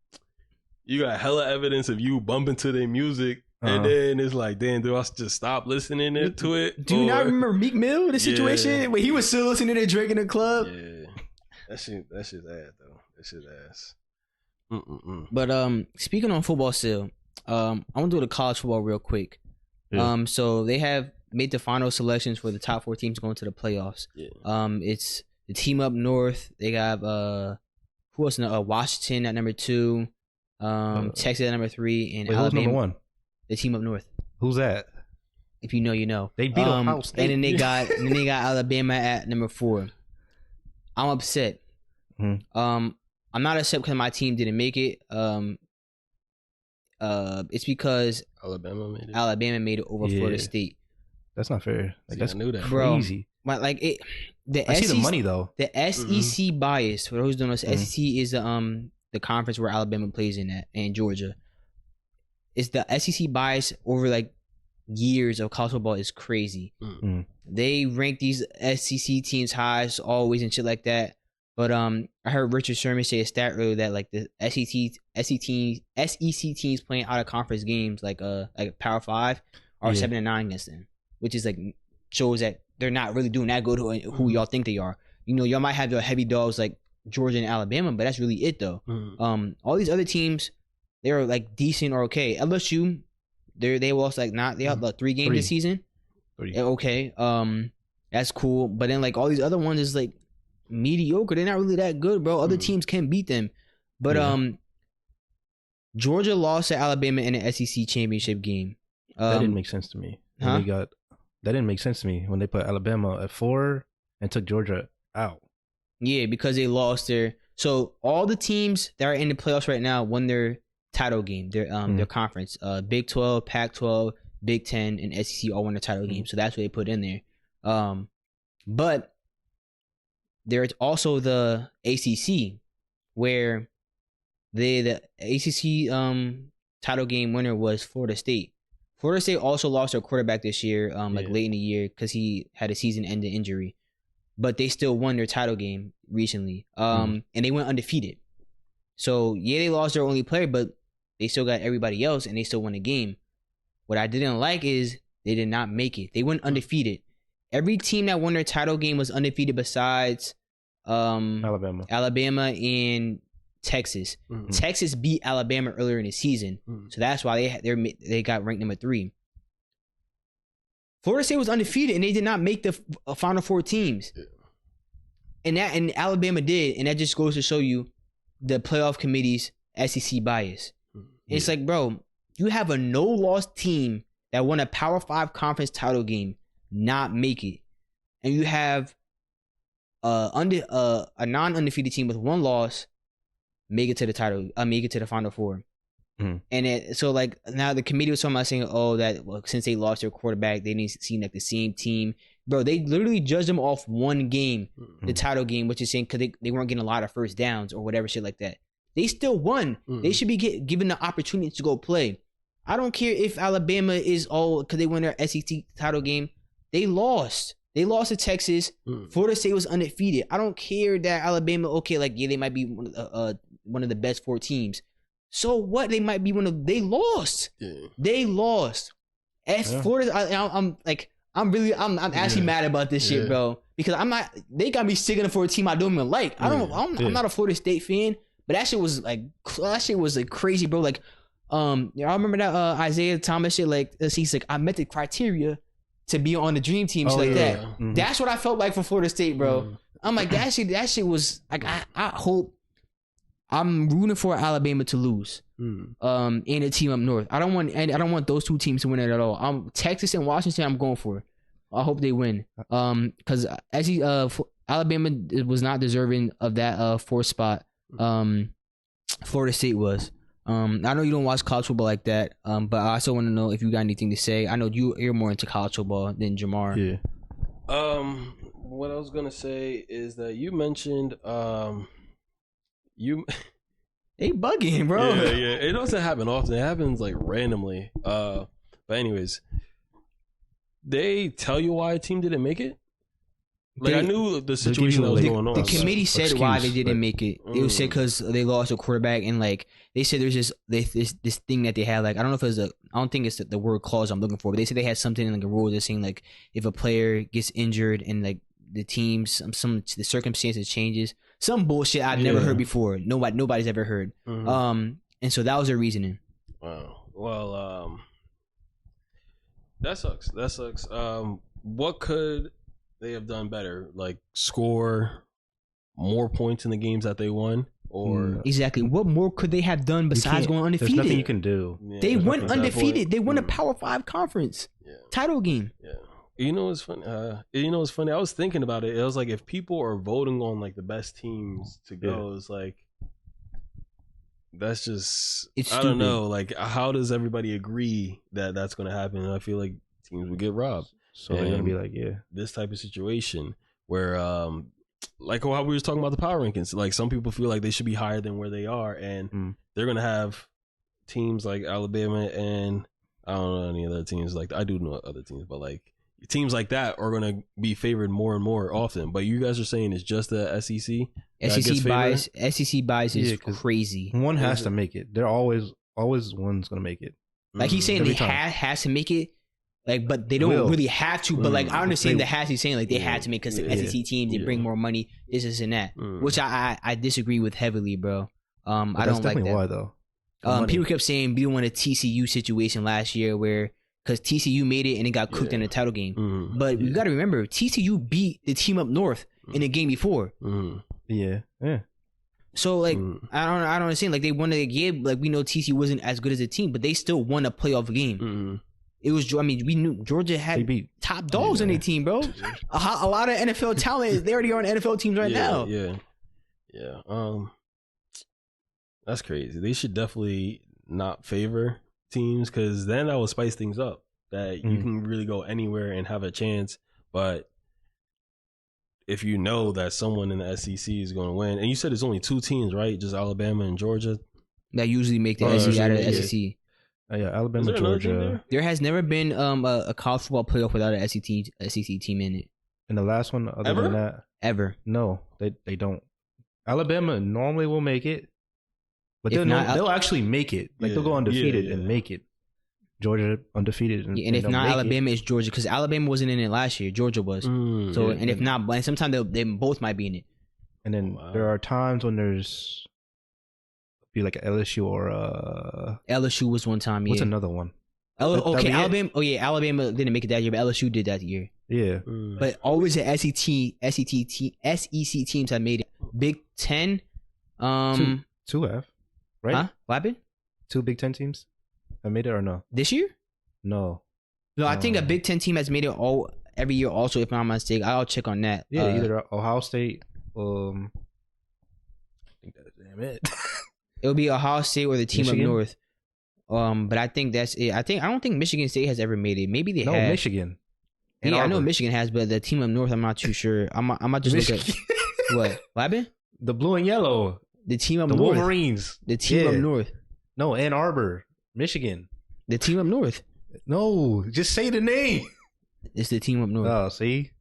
you got hella evidence of you bumping to their music, and then it's like, damn, do I just stop listening to it? Do you not remember Meek Mill, the situation when he was still listening to Drake in the club? Yeah, that shit's ass though. That shit's ass. But speaking on football still, I want to do the college football real quick. Yeah. So they have made the final selections for the top 4 teams going to the playoffs. Yeah. It's the team up north. They got who else? Washington at number 2, Texas at number 3, and Alabama. Who's number 1? The team up north. Who's that? If you know, you know. They beat Ohio State. And then they got Alabama at number 4. I'm upset. Mm-hmm. I'm not upset because my team didn't make it. It's because Alabama made it over Florida State. That's not fair. Like, that's crazy. But like it, I see the money though. The SEC bias. For those who don't know, SEC is the conference where Alabama plays in at, and Georgia. It's the SEC bias over like years of college football is crazy. They rank these SEC teams high always and shit like that. But I heard Richard Sherman say a stat earlier that like the SEC teams playing out of conference games like Power 5 are 7-9 against them, which is like shows that they're not really doing that good who y'all think they are. Y'all might have your heavy dogs like Georgia and Alabama, but that's really it though. All these other teams, they're like decent or okay. LSU, they lost they had like 3 games this season. 3. Okay, that's cool. But then like all these other ones is like mediocre. They're not really that good, bro. Other teams can beat them. But Georgia lost to Alabama in the SEC championship game. That didn't make sense to me. That didn't make sense to me when they put Alabama at 4 and took Georgia out. Yeah, because they lost their. So all the teams that are in the playoffs right now won their title game, their conference. Big 12, Pac-12, Big 10, and SEC all won their title game. So that's what they put in there. But there's also the ACC, where the ACC title game winner was Florida State. Florida State also lost their quarterback this year, late in the year, because he had a season-ending injury. But they still won their title game recently, and they went undefeated. So they lost their only player, but they still got everybody else, and they still won the game. What I didn't like is they did not make it. They went undefeated. Every team that won their title game was undefeated besides Alabama and Texas. Texas beat Alabama earlier in the season, so that's why they got ranked number 3. Florida State was undefeated and they did not make the Final 4 teams, and Alabama did, and that just goes to show you the playoff committee's SEC bias. It's like, bro, you have a no-loss team that won a Power 5 conference title game not make it, and you have a non-undefeated team with 1 loss make it to the title, make it to the Final 4. And so like now the committee was talking about saying, since they lost their quarterback, they didn't seem like the same team. Bro, they literally judged them off 1 game, the title game, which is saying because they weren't getting a lot of first downs or whatever shit like that. They still won. They should be given the opportunity to go play. I don't care if Alabama is all because they won their SEC title game. They lost. They lost to Texas. Florida State was undefeated. I don't care that Alabama, they might be one of the best 4 teams. So what? They might be they lost. Yeah. They lost. Florida, I'm actually mad about this shit, bro. Because they got me sticking for a team I don't even like. I'm not a Florida State fan, but that shit was crazy, bro. Like, I remember that Isaiah Thomas shit. Like, he's like, I met the criteria to be on the dream team, shit that. That's what I felt like for Florida State, bro. I'm like, that shit was like, I hope. I'm rooting for Alabama to lose, and a team up north. I don't want those 2 teams to win it at all. Texas and Washington, I'm going for. I hope they win. Because Alabama was not deserving of that 4th spot. Florida State was. I know you don't watch college football like that, but I also want to know if you got anything to say. I know you're more into college football than Jamar. Yeah. what I was gonna say is that you mentioned you. They bugging, bro. Yeah. It doesn't happen often. It happens like randomly. But anyways, they tell you why a team didn't make it. Like I knew the situation that was going on. The committee said why they didn't make it. It was said because they lost a quarterback, and like they said, there's this thing that they had. Like I don't know if it's I don't think it's the word clause I'm looking for, but they said they had something in like a rule that's saying like if a player gets injured and like the teams the circumstances changes, some bullshit I've never heard before. Nobody's ever heard. And so that was their reasoning. Wow. Well, that sucks. What could they have done better? Like score more points in the games that they won, or exactly what more could they have done besides going undefeated? There's nothing you can do. Yeah, they went undefeated. They won a Power 5 conference title game. Yeah. You know what's funny? I was thinking about it. It was like if people are voting on like the best teams to go, it's like that's just I don't know. Like how does everybody agree that that's going to happen? And I feel like teams would get robbed. So they're gonna be like, this type of situation where, like how we were talking about the power rankings, like some people feel like they should be higher than where they are, and they're gonna have teams like Alabama and I don't know any other teams like I do know other teams, but like teams like that are gonna be favored more and more often. But you guys are saying it's just the SEC. SEC bias is crazy. One has to make it. They're always one's gonna make it. Like he's saying, they has to make it. Like, but they don't really have to. But like, I understand the has he's saying like they had to make because the SEC teams they bring more money, this and that, which I disagree with heavily, bro. I don't like that. Why though? People kept saying we won a TCU situation last year where because TCU made it and it got cooked in the title game. But you got to remember TCU beat the team up north in the game before. Yeah. So like I don't understand. Like they won the game. Like we know TCU wasn't as good as a team, but they still won a playoff game. It was, I mean, we knew Georgia had top dogs on their team, bro. A lot of NFL talent. They already are on NFL teams right now. Yeah. That's crazy. They should definitely not favor teams because then that will spice things up. That you can really go anywhere and have a chance. But if you know that someone in the SEC is going to win, and you said it's only 2 teams, right? Just Alabama and Georgia that usually make the SEC out of the SEC. Alabama, Georgia. There has never been a college football playoff without an SEC team in it. And the last one, other than that, no, they don't. Alabama normally will make it, but they'll actually make it. Like they'll go undefeated and make it. Georgia undefeated, and if not Alabama, it's Georgia because Alabama wasn't in it last year. Georgia was. And if not, sometimes they both might be in it. And then there are times when there's. Be like LSU or LSU was one time. What's another one? Alabama. Oh yeah, Alabama didn't make it that year, but LSU did that year. Yeah, but always the SEC teams have made it. Big Ten, two have, right? Huh? What happened? 2 Big Ten teams have made it or no? This year? No. I think a Big Ten team has made it every year. Also, if I'm not mistaken, I'll check on that. Yeah, either Ohio State. I think that's damn it. It'll be Ohio State or the team Michigan? up north. But I think that's it. I don't think Michigan State has ever made it. Maybe they have. No, Michigan. Yeah, I know Michigan has, but the team up north, I'm not too sure. I might just look at what happened. The blue and yellow. The team up north. The Wolverines. The team up north. No, Ann Arbor, Michigan. The team up north. No, just say the name. It's the team up north. Oh, see.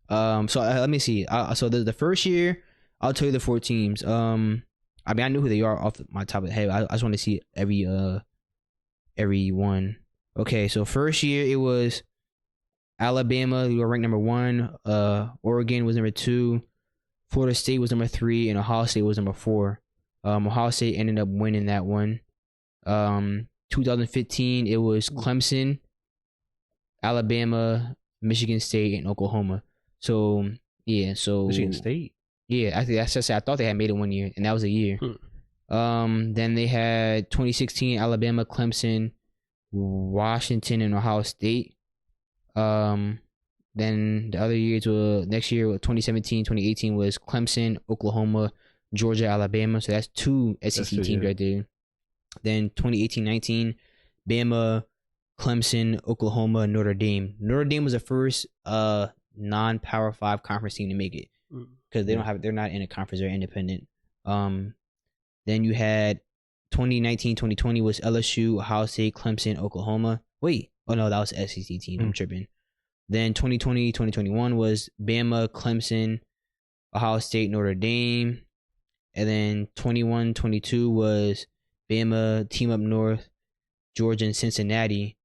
So let me see. So the first year, I'll tell you the 4 teams. I mean, I knew who they are off my top of the head. I just want to see every one. Okay, so first year it was Alabama. We were ranked number 1. Oregon was number 2. Florida State was number 3, and Ohio State was number 4. Ohio State ended up winning that one. 2015 it was Clemson, Alabama, Michigan State, and Oklahoma. So yeah, Michigan State. Yeah, I think I thought they had made it one year, and that was a year. Then they had 2016 Alabama, Clemson, Washington, and Ohio State. Then the other years were next year, 2017, 2018 was Clemson, Oklahoma, Georgia, Alabama. So that's 2 SEC teams right there. Then 2018-19, Bama, Clemson, Oklahoma, Notre Dame. Notre Dame was the first non-Power 5 conference team to make it because they're not in a conference, they're independent. Then you had 2019-2020 was LSU, Ohio State, Clemson, Oklahoma. Wait, oh no, that was the SEC team. I'm tripping. Then 2020-2021 was Bama, Clemson, Ohio State, Notre Dame. And then 21-22 was Bama, Team Up North, Georgia, and Cincinnati.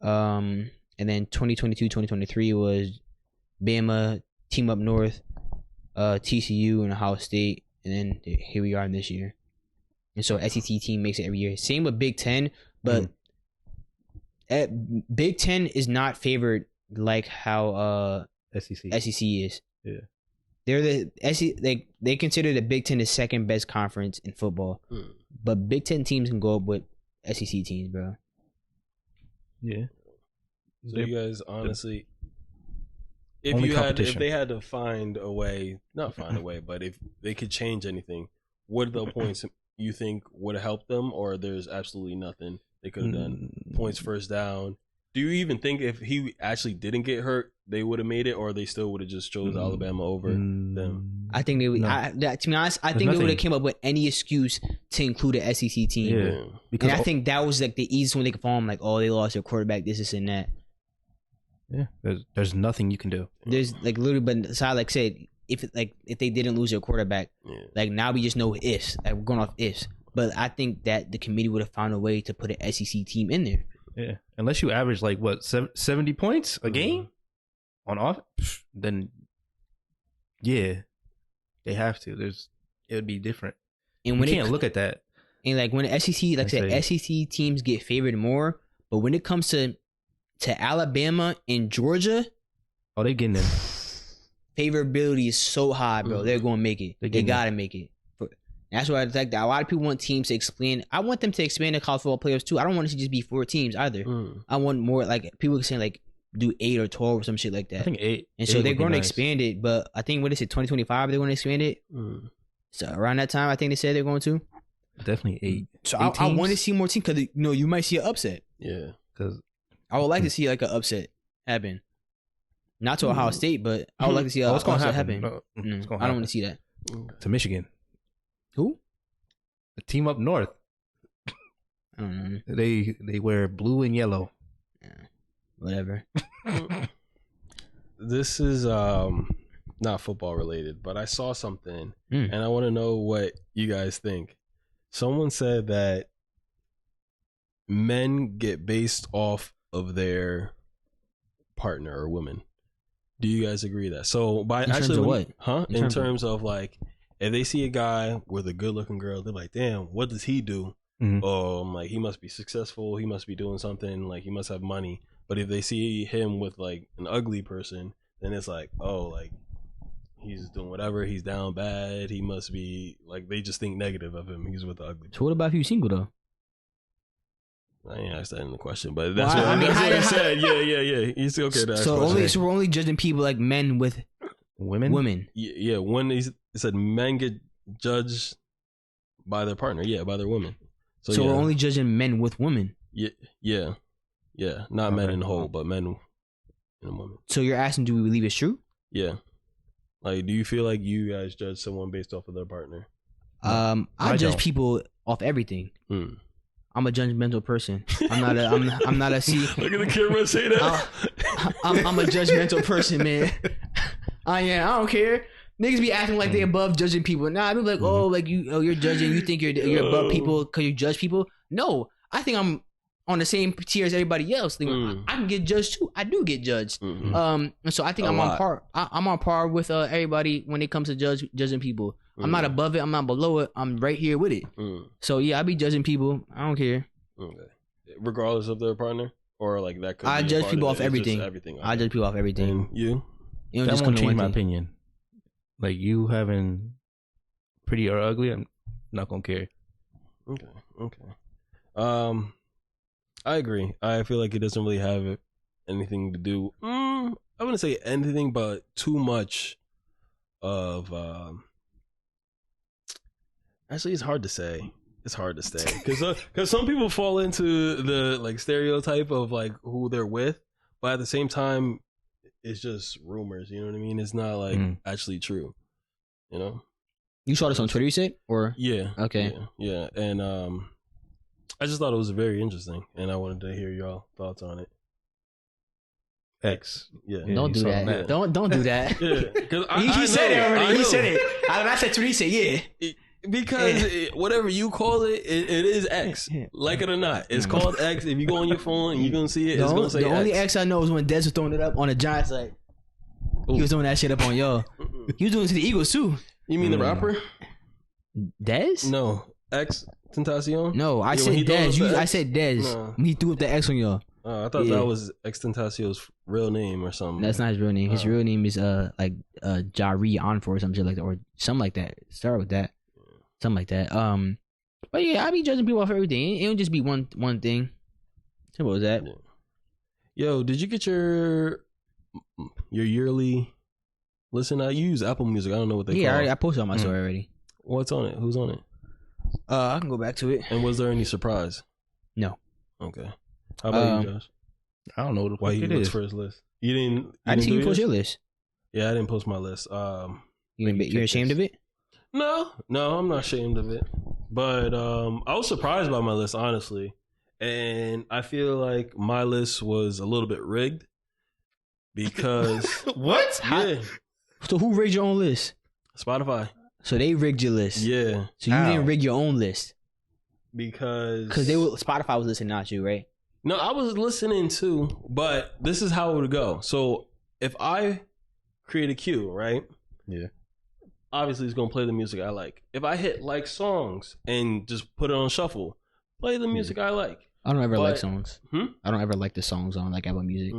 And then 2022-2023 was Bama, Team Up North, TCU, and Ohio State. And then here we are this year. And so SEC team makes it every year. Same with Big Ten, but Big Ten is not favored like how SEC is. Yeah. They're the they consider the Big Ten the second best conference in football. But Big Ten teams can go up with SEC teams, bro. Yeah. So you guys honestly, if they had to find a way, not find a way, but if they could change anything, what are the points you think would have helped them, or there's absolutely nothing they could have done? Points first down. Do you even think if he actually didn't get hurt, they would have made it, or they still would have just chose Alabama over them? I think they would. No. To be honest, I think they would have came up with any excuse to include an SEC team. Yeah. Because I think that was like the easiest one they could fall on, like, oh, they lost their quarterback, this and that. Yeah, there's nothing you can do. There's like literally, but so I like said, if they didn't lose their quarterback, like now we just know ifs. Like we're going off ifs. But I think that the committee would have found a way to put an SEC team in there. Yeah, unless you average like what 70 points a game on off, then yeah, they have to. It would be different. And when you can't look at that. And like when SEC, like I said, SEC teams get favored more, but when it comes to Alabama and Georgia, oh, they getting them. Favorability is so high, bro. They're going to make it. They got to make it. That's why I like that. A lot of people want teams to expand. I want them to expand the college football players too. I don't want it to just be 4 teams either. I want more, like people saying like do 8 or 12 or some shit like that. I think 8. And so they're going to expand it, but I think what is it, 2025 they're going to expand it. So around that time, I think they said they're going to. Definitely 8. So I want to see more teams because you might see an upset. Yeah, because I would like to see like an upset happen. Not to Ohio State, but I would like to see an upset happen. I don't want to see that. To Michigan. Who? The team up north. I don't know. They wear blue and yellow. Yeah, whatever. This is not football related, but I saw something and I want to know what you guys think. Someone said that men get based off of their partner or woman. Do you guys agree with that? So by in actually terms of what? In terms of like, if they see a guy with a good looking girl, they're like, damn, what does he do? Like he must be successful, he must be doing something, like he must have money. But if they see him with like an ugly person, then it's like, oh, like he's doing whatever, he's down bad, he must be like, they just think negative of him. He's with the ugly person. So what about if you're single though? I ain't asked that in the question, but that's what I said. Yeah. He's okay to ask. So we're only judging people like men with women. Yeah. When he said men get judged by their partner, by their woman. So we're only judging men with women. Yeah. Not men in the whole, but men and a woman. So you're asking, do we believe it's true? Yeah. Like, do you feel like you guys judge someone based off of their partner? I judge people off everything. I'm a judgmental person. I'm not a. Look at the camera say that. I'm a judgmental person, man. I am. I don't care. Niggas be acting like they above judging people. Nah, I be like, you're judging. You think you're above people because you judge people. No, I think I'm on the same tier as everybody else. I can get judged too. I do get judged. And so I think I'm on par. I'm on par with everybody when it comes to judging people. I'm not above it. I'm not below it. I'm right here with it. So yeah, I be judging people. I don't care. Okay. Regardless of their partner, or like that. I judge people off everything. Okay. I judge people off everything. And you? That won't change my opinion. Like you having pretty or ugly, I'm not gonna care. Okay. I agree. I feel like it doesn't really have anything to do. I wouldn't say anything, but too much of. Actually, it's hard to say. Because some people fall into the like stereotype of like who they're with, but at the same time, it's just rumors. You know what I mean? It's not like actually true. You know. You saw this on Twitter, you said, or yeah? Okay, yeah. And I just thought it was very interesting, and I wanted to hear y'all thoughts on it. X. Yeah. Don't do that. Yeah. Don't do that. Yeah, because he said it already. He said it. I said Twitter. He said yeah. Because whatever you call it, it is X. Like it or not, it's called X. If you go on your phone and you're gonna see it, it's gonna say the only X I know is when Dez was throwing it up on the Giants. Like he was throwing that shit up on y'all. He was doing it to the Eagles too. You mean the rapper? Dez? No, X Tentacion. No, I said Dez. I said Dez. No. He threw up the X on y'all. I thought that was X Tentacion's real name or something. That's not his real name. His real name is Jari Onfor or something like that, or something like that. Start with that. Something like that. But yeah, I be judging people off everything. It don't just be one thing. Simple as that. Yeah. Yo, did you get your yearly listen? I use Apple Music. I don't know what they call it. I posted on my story already. What's on it? Who's on it? I can go back to it. And was there any surprise? No. Okay. How about you, Josh? I don't know what the why you looked for his list. You didn't. I didn't see you post your list. Yeah, I didn't post my list. You're ashamed of it? No, I'm not ashamed of it. But I was surprised by my list, honestly. And I feel like my list was a little bit rigged because what? Yeah. So who rigged your own list? Spotify. So they rigged your list. Yeah. So you didn't rig your own list because Spotify was listening, not you, right? No, I was listening too, but this is how it would go. So if I create a queue, right? Yeah. Obviously, it's gonna play the music I like. If I hit like songs and just put it on shuffle, play the music I like. I don't ever like songs. I don't ever like the songs on like Apple Music.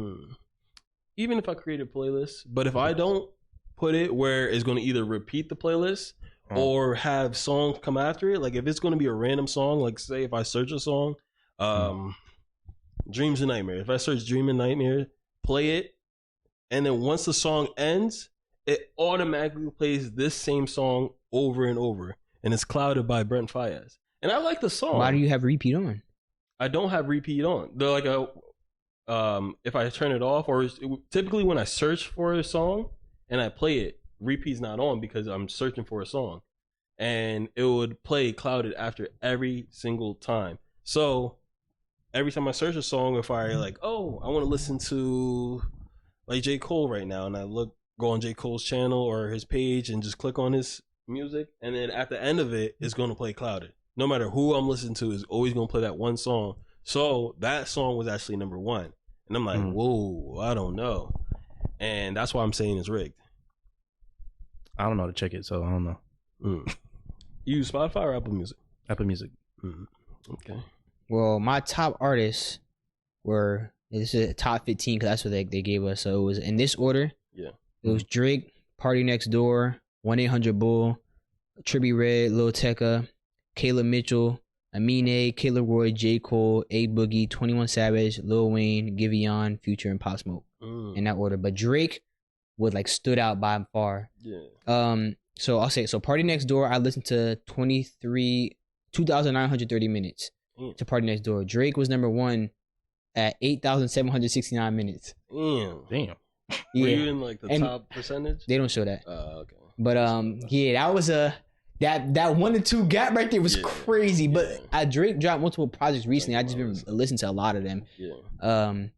Even if I create a playlist, but if I don't put it where it's gonna either repeat the playlist or have songs come after it, like if it's gonna be a random song, like say if I search a song, Dreams and Nightmare. If I search Dream and Nightmare, play it, and then once the song ends, it automatically plays this same song over and over, and it's Clouded by Brent Faiyaz. And I like the song. Why do you have repeat on? I don't have repeat on. They're like if I turn it off, or typically when I search for a song and I play it, repeat's not on because I'm searching for a song, and it would play Clouded after every single time. So every time I search a song, if I like, oh, I want to listen to like J. Cole right now, and I go on J. Cole's channel or his page and just click on his music, and then at the end of it, it's going to play Clouded. No matter who I'm listening to, is always going to play that one song. So that song was actually number one. And I'm like, whoa, I don't know. And that's why I'm saying it's rigged. I don't know how to check it, so I don't know. You use Spotify or Apple Music? Apple Music. Okay. Well, my top artists were, this is top 15 because that's what they gave us. So it was in this order. Yeah. It was Drake, Party Next Door, 1-800-Bull, Trippie Redd, Lil Tecca, Caleb Mitchell, Amine, Killer Roy, J. Cole, A Boogie, 21 Savage, Lil Wayne, Giveon, Future, and Pop Smoke. In that order. But Drake would like stood out by far. Yeah. So I'll say, so Party Next Door, I listened to 2,930 minutes to Party Next Door. Drake was number one at 8,769 minutes. Damn. Yeah. Were you in like the top percentage? They don't show that. Okay. But that was that 1 to 2 gap right there was crazy. But Drake dropped multiple projects recently. I just been listening to a lot of them. Yeah.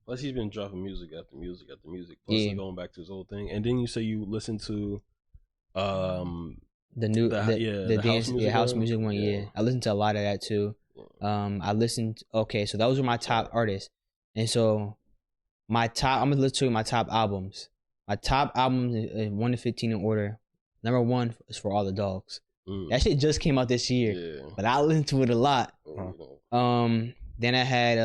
Plus he's been dropping music after music after music. Plus going back to his whole thing. And then you say you listen to the dance house music one. Yeah. I listened to a lot of that too. I listened. Okay, so those were my top artists, and so I'm gonna listen to my top albums. My top albums is 1 to 15 in order. Number 1 is For All the Dogs. That shit just came out this year, but I listened to it a lot. Then I had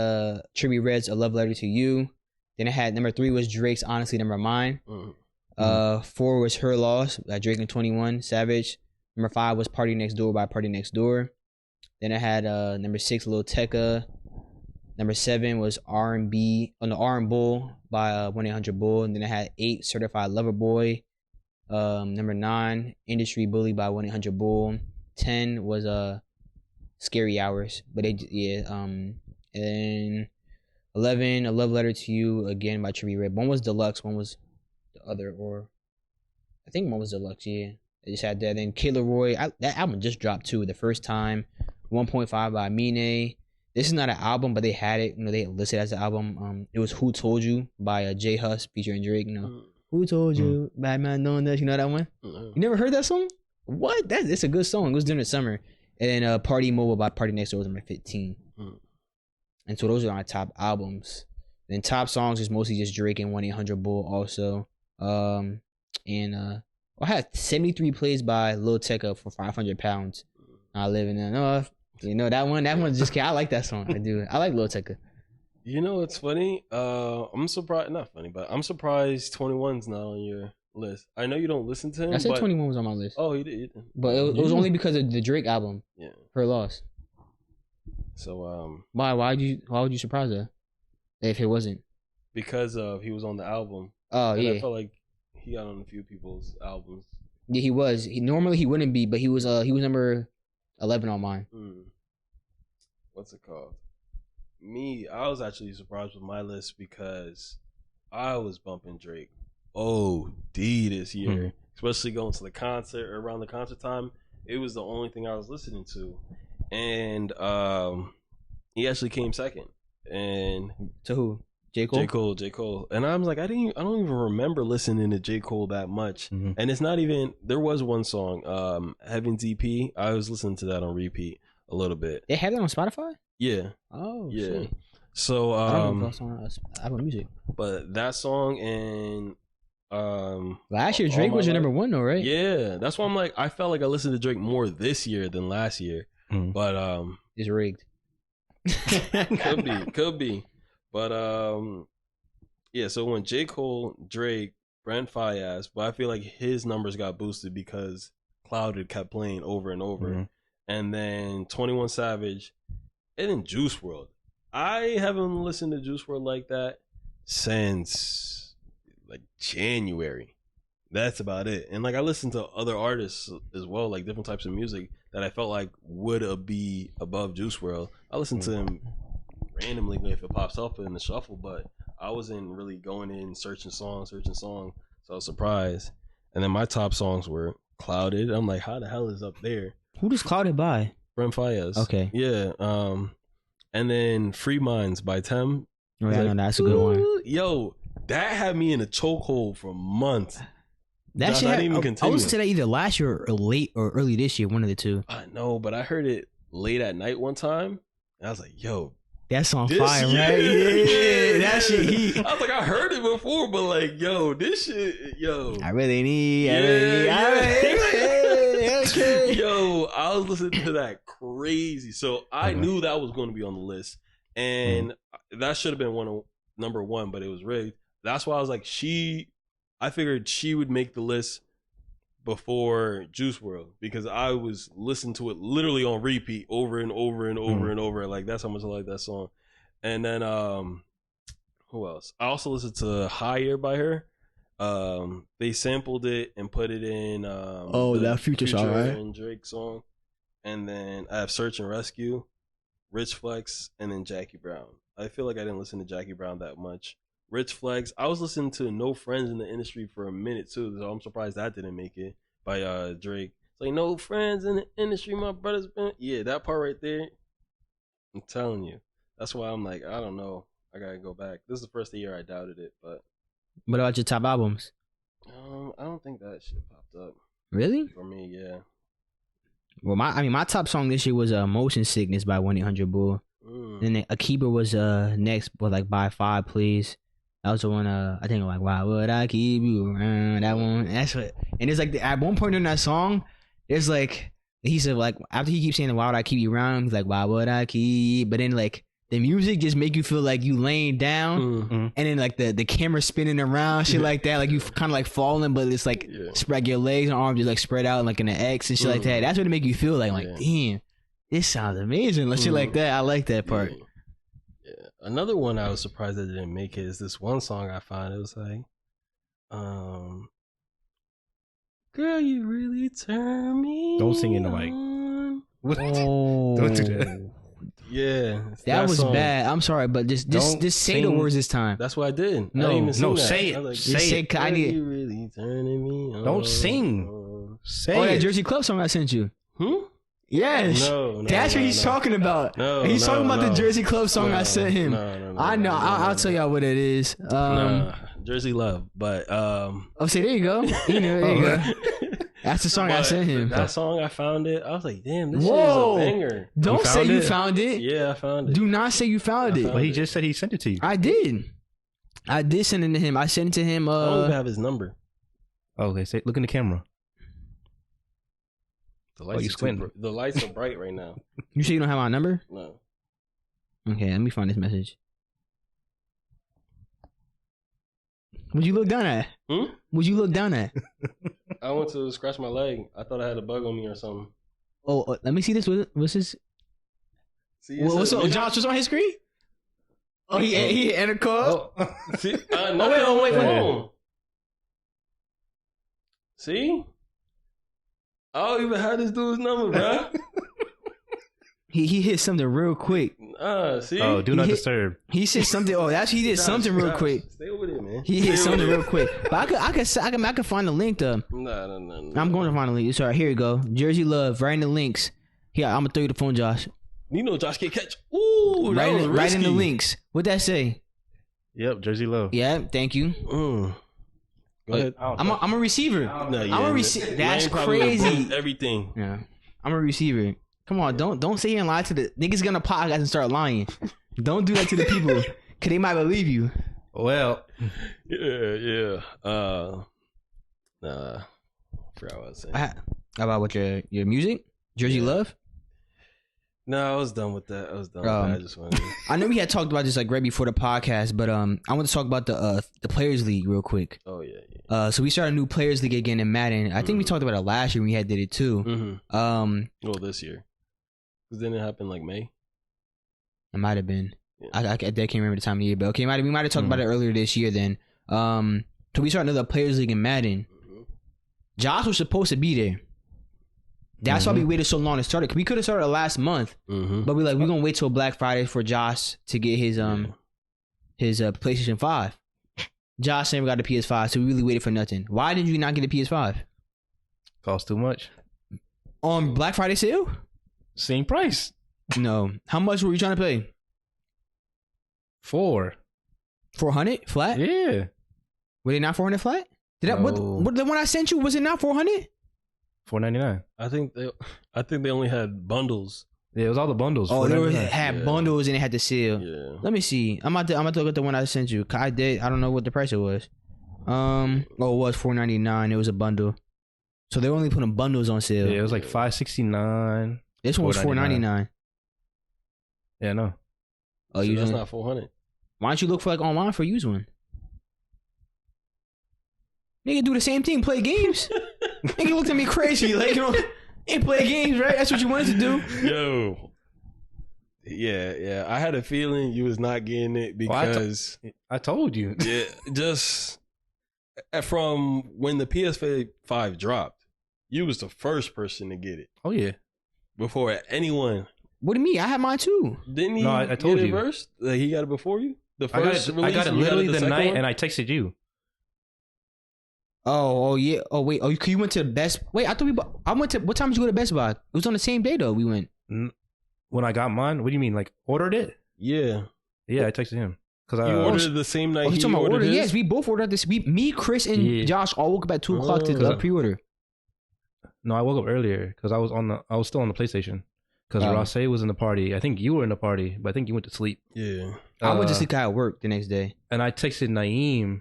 Trippie Redd's A Love Letter to You. Then I had number 3 was Drake's Honestly Never Mind. 4 was Her Loss by Drake and 21 Savage. Number 5 was Party Next Door by Party Next Door. Then I had number 6 Lil Tecca. Number 7 was R&B on the R&Bull by 1-800-Bull. And then I had 8 Certified Lover Boy. Number 9 Industry Bully by 1-800-Bull. 10 was Scary Hours, but and 11 A Love Letter to You again by Trippie Redd. One was deluxe, one was other, or I think one was deluxe. Yeah, they just had that. Then Kid Laroi, that album just dropped too. The first time, 1.5 by Mine. This is not an album, but they had it. You know, they listed as an album. It was Who Told You by J Hus featuring Drake. You know, Who Told You? Bad Man Knowing That. You know that one? You never heard that song? What? It's a good song. It was during the summer. And then Party Mobile by Party Next Door was number 15. And so those are my top albums. Then top songs is mostly just Drake and 1-800-Bull also. I had 73 plays by Lil Tecca for 500 pounds. I live in the north. You know that one just I like that song. I do. I like Lil Tecca. You know what's funny? I'm surprised. Not funny, but I'm surprised 21's not on your list. I know you don't listen to him. I said 21 was on my list. Oh, you did. But it was only because of the Drake album. Yeah. Her Loss. So why would you surprise her if it wasn't? Because he was on the album. Oh, and yeah. I felt like he got on a few people's albums. Yeah, he was. Normally he wouldn't be, but he was number 11 on mine. What's it called? I was actually surprised with my list because I was bumping Drake this year, especially going to the concert or around the concert time. It was the only thing I was listening to, and he actually came second. And to who? J. Cole? J. Cole. And I was like, I don't even remember listening to J. Cole that much. And it's not even, there was one song, Heaven's EP. I was listening to that on repeat a little bit. They have that on Spotify? Yeah. Oh, yeah. shit. So, I don't know if that's on Apple Music. But that song and, last year Drake was your number one though, right? Yeah. That's why I'm like, I felt like I listened to Drake more this year than last year. But, it's rigged. Could be. But yeah, so when J. Cole, Drake, Brent Faiyaz, but I feel like his numbers got boosted because Clouded kept playing over and over. And then 21 Savage, and then Juice WRLD. I haven't listened to Juice WRLD like that since like January. That's about it. And like I listened to other artists as well, like different types of music that I felt like would be above Juice WRLD. I listened to him randomly if it pops up in the shuffle, but I wasn't really going in searching songs, so I was surprised. And then my top songs were Clouded. I'm like, how the hell is up there? Who does Clouded by? Brent Faiyaz. Okay. Yeah. And then Free Minds by Tem. Oh, yeah, no, that's a good one. Yo, that had me in a chokehold for months. That shit. I listened to that either last year or late or early this year, one of the two. I know, but I heard it late at night one time, and I was like, yo. That's on fire, right? Yeah, that shit heat. I was like, I heard it before, but like, yo, this shit, yo. I really need. Yo, I was listening to that crazy. So I knew that was going to be on the list, and that should have been number one, but it was rigged. That's why I was like, I figured she would make the list before Juice WRLD because I was listening to it literally on repeat over and over and over and over. Like that's how much I like that song. And then who else? I also listened to Higher by her. They sampled it and put it in that Future song, right? And Drake song. And then I have Search and Rescue, Rich Flex, and then Jackie Brown. I feel like I didn't listen to Jackie Brown that much. Rich Flex. I was listening to No Friends in the Industry for a minute too, so I'm surprised that didn't make it by Drake. It's like No Friends in the Industry, my brother's been. Yeah, that part right there. I'm telling you. That's why I'm like, I don't know. I gotta go back. This is the first year I doubted it, but. What about your top albums? I don't think that shit popped up. Really? For me, yeah. Well, my top song this year was Motion Sickness by 1-800-Bull. Then Akiba was next, but like by 5 Please. That was the one I think like why would I keep you around, that one. That's what, and it's like at one point in that song there's like he said like after he keeps saying why would I keep you around, he's like why would I keep, but then like the music just make you feel like you laying down and then like the camera spinning around shit like that, like you kind of like falling, but it's like spread your legs and arms just like spread out like in an X and shit like that. That's what it make you feel like damn, this sounds amazing, like shit like that. I like that part. Another one I was surprised that didn't make it is this one song I found. It was like, girl, you really turn me. Don't sing in the mic. What? Oh. Don't do that. Yeah, that was bad. I'm sorry, but just say the words this time. That's what I did. No, I didn't even sing that. Say it. Like, say it. I need. You really turning me on. Don't sing. Say that Jersey Club song I sent you. Yes. No, that's what he's talking about. He's talking about the Jersey Club song I sent him. No, I know. I'll tell y'all what it is. Jersey Love, but see, there you go. You know, there you go. That's the song I sent him. That song, I found it. I was like, damn, this shit is a banger. Don't say you found it. Yeah, I found it. Do not say you found it. But he just said he sent it to you. I did send it to him. I sent it to him. I don't even have his number. Oh, they say, look in the camera. The lights are bright right now. You sure you don't have my number? No. Okay, let me find this message. What'd you look down at? What'd you look down at? I went to scratch my leg. I thought I had a bug on me or something. Oh, let me see this. What's this? What's on his screen? Oh, he entered call. Oh. See? Wait. See? I don't even have this dude's number, bro. He hit something real quick. See? Oh, do not disturb. He said something. Oh, actually, he did something real quick. Stay over there, man. He hit something real quick. But I can find the link though. No. I'm going to find the link. It's all right. Here you go. Jersey Love. Right in the links. Here, I'm gonna throw you the phone, Josh. You know, Josh can't catch. Ooh, right in the links. What'd that say? Yep, Jersey Love. Yeah, thank you. Go ahead. I'm a receiver. I'm a receiver. That's crazy. Everything. Yeah, I'm a receiver. Come on, don't sit here and lie to the niggas. Gonna podcast and start lying. Don't do that to the people, cause they might believe you. Well, yeah. Nah, I forgot what I was saying. About what your music, Jersey Love. No, I was done with that. I just wanted. I know we had talked about this like right before the podcast, but I want to talk about the Players League real quick. Oh yeah. So we started a new Players League again in Madden. I think we talked about it last year when we did it too. Well, this year. Because didn't it happen like May? It might have been. Yeah. I can't remember the time of year, but okay, we might have talked about it earlier this year then. So we started another Players League in Madden. Josh was supposed to be there. That's why we waited so long to start it. We could have started last month, but we're gonna wait till Black Friday for Josh to get his PlayStation 5. Josh never got the PS5, so we really waited for nothing. Why did you not get a PS5? Cost too much. On Black Friday sale? Same price. No. How much were you trying to pay? 400 flat? Yeah. Were they not 400 flat? What the one I sent you, was it not 400? $4.99. I think they only had bundles. Yeah, it was all the bundles. Oh, they had bundles and they had the sale. Yeah. Let me see. I'm about to look at the one I sent you. I don't know what the price it was. It was $4.99. It was a bundle. So they're only putting bundles on sale. Yeah, it was like $5.69. This one was $4.99. Yeah, no. Oh, so that's not 400. Why don't you look for like online for a used one? Nigga do the same thing, play games. Nigga looked at me crazy, like, you know, ain't play games, right? That's what you wanted to do. Yo. Yeah. I had a feeling you was not getting it because I told you. Yeah, just from when the PS5 dropped, you was the first person to get it. Oh yeah. Before anyone. What do you mean? I had mine too. Didn't he? No, I told you first. Like, he got it before you. The first I got it literally the night, one? and I texted you. Oh yeah. Oh wait. Oh, you went to Best. Wait, I thought I went to. What time did you go to Best Buy? It was on the same day though. We went. When I got mine, what do you mean? Like ordered it? Yeah. Yeah, I texted him because you ordered it the same night. He ordered his? Yes, we both ordered this. Me, Chris, and Josh all woke up at 2:00 to pre-order. No, I woke up earlier because I was still on the PlayStation. Because Rossay was in the party. I think you were in the party, but I think you went to sleep. Yeah. I went to sleep at work the next day. And I texted Naeem,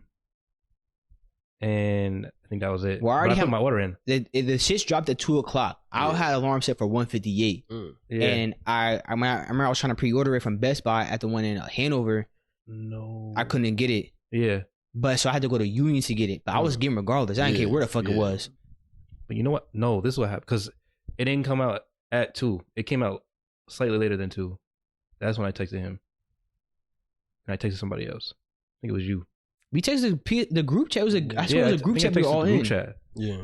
and I think that was it. Well, I already put my order in. The shits dropped at 2:00. I had an alarm set for 1:58. Yeah. And I remember I was trying to pre-order it from Best Buy at the one in Hanover. No. I couldn't get it. Yeah. But so I had to go to Union to get it. But I was getting regardless. I didn't care where the fuck it was. But you know what? No, this is what happened. Because it didn't come out at 2. It came out slightly later than 2. That's when I texted him. And I texted somebody else. I think it was you. We texted the group chat. I swear it was a group chat we were all in. Chat. Yeah.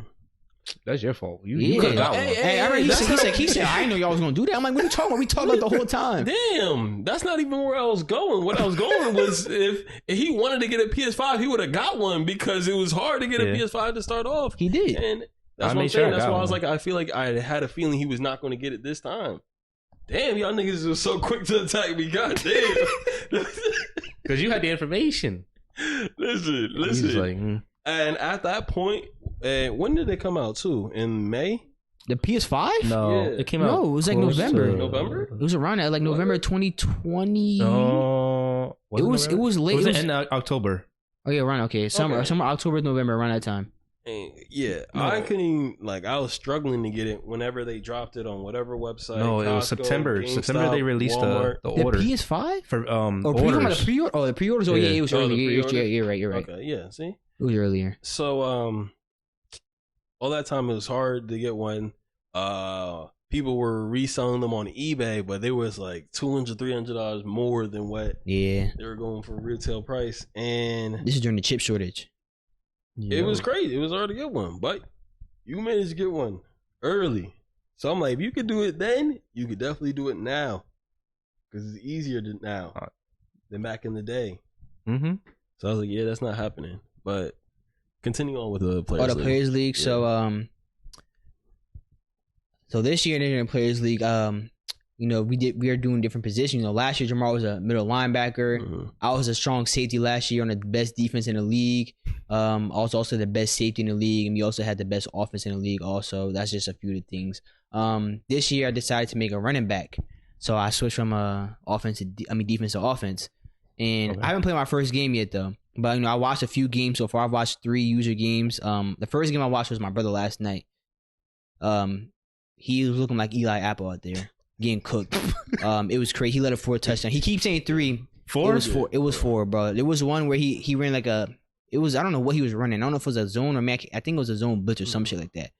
That's your fault. You could have got one. Hey, I remember he said, I didn't know y'all was gonna do that. I'm like, what are you talking about? We talked about the whole time. Damn, that's not even where I was going. What I was going was if he wanted to get a PS5, he would have got one because it was hard to get a PS5 to start off. He did, and that's what I'm saying. That's why I was like, I feel like I had a feeling he was not going to get it this time. Damn, y'all niggas was so quick to attack me. God damn, because you had the information. Listen. Like, And at that point, when did it come out too? In May? The PS5? No, it came out. No, it was like November. November? It was around that, like November 2020. No, it was late. Was it in October? Oh yeah, around summer, October, November, around that time. And I couldn't even, like, I was struggling to get it whenever they dropped it on whatever website. No, it was September. GameStop, September they released the order. The PS5 for orders. The pre-orders. Oh yeah, it was earlier. Yeah, you're right. Okay, yeah. See, it was earlier. So all that time it was hard to get one. People were reselling them on eBay, but they was like $200-$300 more than what they were going for retail price. And this is during the chip shortage. It was crazy. It was hard to get one, but you managed to get one early. So I'm like, if you could do it then, you could definitely do it now, because it's easier now than back in the day. Mm-hmm. So I was like, yeah, that's not happening. But continue on with the Players League. The Players League. Yeah. So this year in the Players League, we are doing different positions. Last year Jamar was a middle linebacker. Mm-hmm. I was a strong safety last year on the best defense in the league. Also the best safety in the league, and we also had the best offense in the league. Also, that's just a few of the things. This year I decided to make a running back, so I switched from defense to offense. And I haven't played my first game yet though. But I watched a few games so far. I've watched 3 user games. The first game I watched was my brother last night. He was looking like Eli Apple out there, getting cooked. It was crazy. He let a 4 touchdown. He keeps saying 3. 4? It was 4, bro. There was one where he ran like I don't know what he was running. I don't know if it was a zone or I think it was a zone blitz or some shit like that.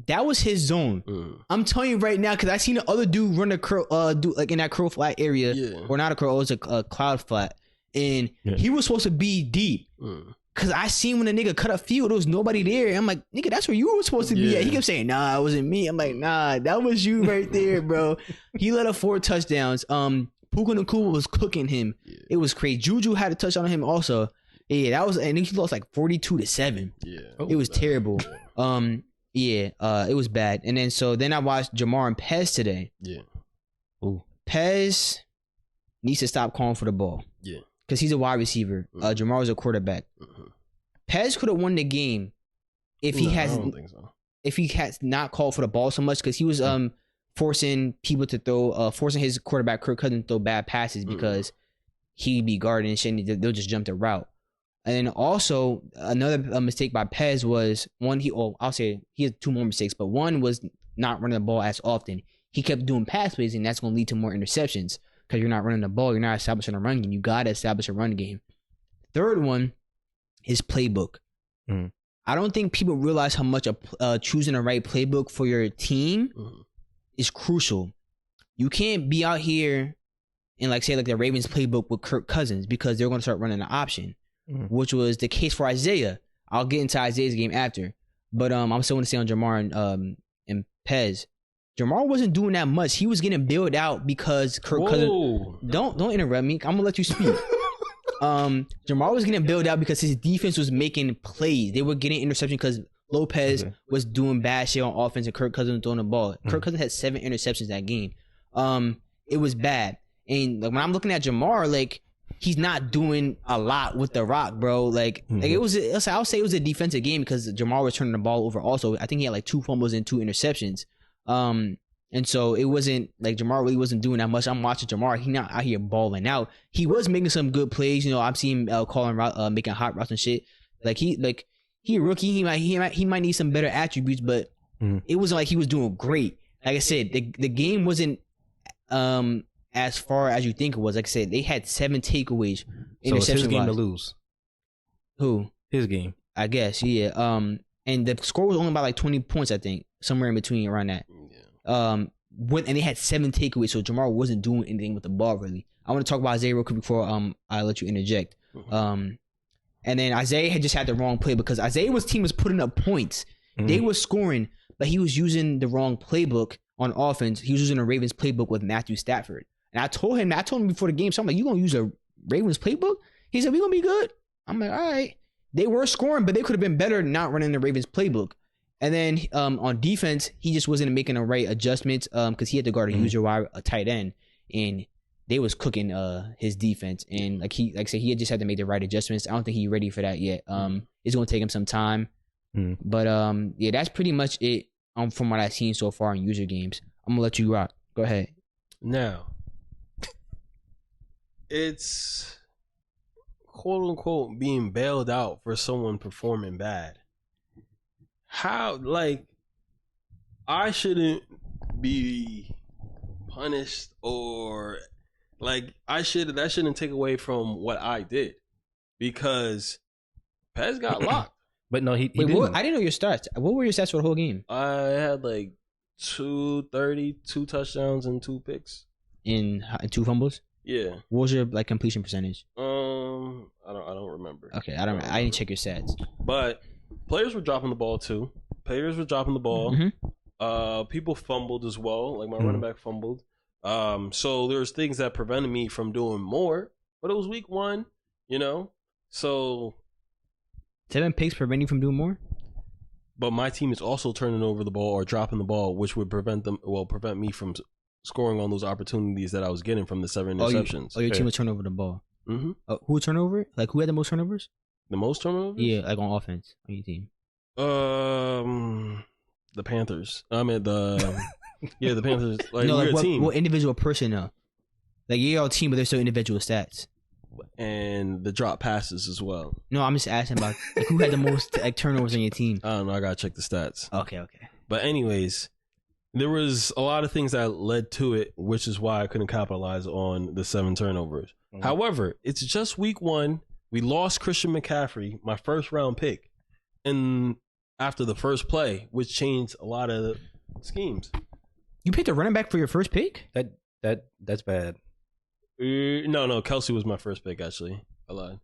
That was his zone. I'm telling you right now, because I seen the other dude run a curl, like in that curl flat area, or not a curl, it was a cloud flat, and he was supposed to be deep. Cause I seen when the nigga cut a field, there was nobody there. I'm like, nigga, that's where you were supposed to be at. He kept saying, nah, it wasn't me. I'm like, nah, that was you right there, bro. He let up 4 touchdowns. Puka Nacua was cooking him. It was crazy. Juju had a touchdown on him also. Yeah, that was, and he lost like 42-7. Yeah, it was terrible. It was bad. And then I watched Jamar and Pez today. Yeah. Ooh. Pez needs to stop calling for the ball. Yeah. Because he's a wide receiver. Jamar was a quarterback. Pez could have won the game if he I don't think so. If he had not called for the ball so much, because he was forcing people to throw, forcing his quarterback Kirk Cousins to throw bad passes because he'd be guarding and shit. They'll just jump the route. And then also another mistake by Pez was I'll say he has 2 more mistakes, but one was not running the ball as often. He kept doing pass plays, and that's going to lead to more interceptions. Because you're not running the ball, you're not establishing a run game. You got to establish a run game. Third one is playbook. I don't think people realize how much choosing the right playbook for your team is crucial. You can't be out here and say the Ravens playbook with Kirk Cousins, because they're going to start running an option, which was the case for Isaiah. I'll get into Isaiah's game after, but I'm still going to stay on Jamar and Pez. Jamar wasn't doing that much. He was getting bailed out because Kirk Cousins. Don't interrupt me. I'm gonna let you speak. Jamar was getting bailed out because his defense was making plays. They were getting interception because Lopez was doing bad shit on offense and Kirk Cousins was throwing the ball. Kirk Cousins had 7 interceptions that game. It was bad. And when I'm looking at Jamar, he's not doing a lot with the rock, bro. I'll say it was a defensive game because Jamar was turning the ball over. Also, I think he had 2 fumbles and 2 interceptions. And so it wasn't Jamar really wasn't doing that much. I'm watching Jamar. He not out here balling out. He was making some good plays. I'm seeing calling route, making hot routes and shit. He a rookie. He might need some better attributes, but it wasn't like he was doing great. Like I said, the game wasn't as far as you think it was. Like I said, they had 7 takeaways. So it's his game to lose. Who? His game, I guess. Yeah. And the score was only by 20 points, I think, somewhere in between around that. And they had 7 takeaways, so Jamar wasn't doing anything with the ball really. I want to talk about Isaiah real quick before I let you interject. And then Isaiah had just had the wrong play because Isaiah's team was putting up points. They were scoring, but he was using the wrong playbook on offense. He was using a Ravens playbook with Matthew Stafford. And I told him before the game, so I'm like, you going to use a Ravens playbook? He said, we going to be good. I'm like, all right. They were scoring, but they could have been better not running the Ravens playbook. And then on defense, he just wasn't making the right adjustments because he had to guard a tight end, and they was cooking his defense. And like I said, he just had to make the right adjustments. I don't think he's ready for that yet. It's gonna take him some time. But yeah, that's pretty much it. From what I've seen so far in user games, I'm gonna let you rock. Go ahead. Now, it's quote unquote being bailed out for someone performing bad. How, like, I shouldn't be punished, or like that shouldn't take away from what I did, because Pez got locked. But no, he didn't. I didn't know your stats. What were your stats for the whole game? I had like 230, 2 touchdowns and 2 picks. In 2 fumbles? Yeah. What was your like completion percentage? I don't remember. Okay, I didn't check your stats. But players were dropping the ball too. People fumbled as well. Like my running back fumbled. So there's things that prevented me from doing more. But it was week 1, So 7 picks prevent you from doing more? But my team is also turning over the ball or dropping the ball, which would prevent me from scoring on those opportunities that I was getting from the 7 interceptions. Your team would turn over the ball. Mm-hmm. Who would turn over? Like, who had the most turnovers? The most turnovers? Yeah, like on offense on your team. The Panthers. I mean the Panthers. Like, no, like team. what individual person though? Like you're all team, but there's still individual stats. And the drop passes as well. No, I'm just asking about like, who had the most like turnovers on your team. I don't know. I gotta check the stats. Okay. But anyways, there was a lot of things that led to it, which is why I couldn't capitalize on the 7 turnovers. Mm-hmm. However, it's just week 1. We lost Christian McCaffrey, my first round pick, and after the first play, which changed a lot of schemes. You picked a running back for your first pick? That's bad. No, Kelsey was my first pick, actually. I lied.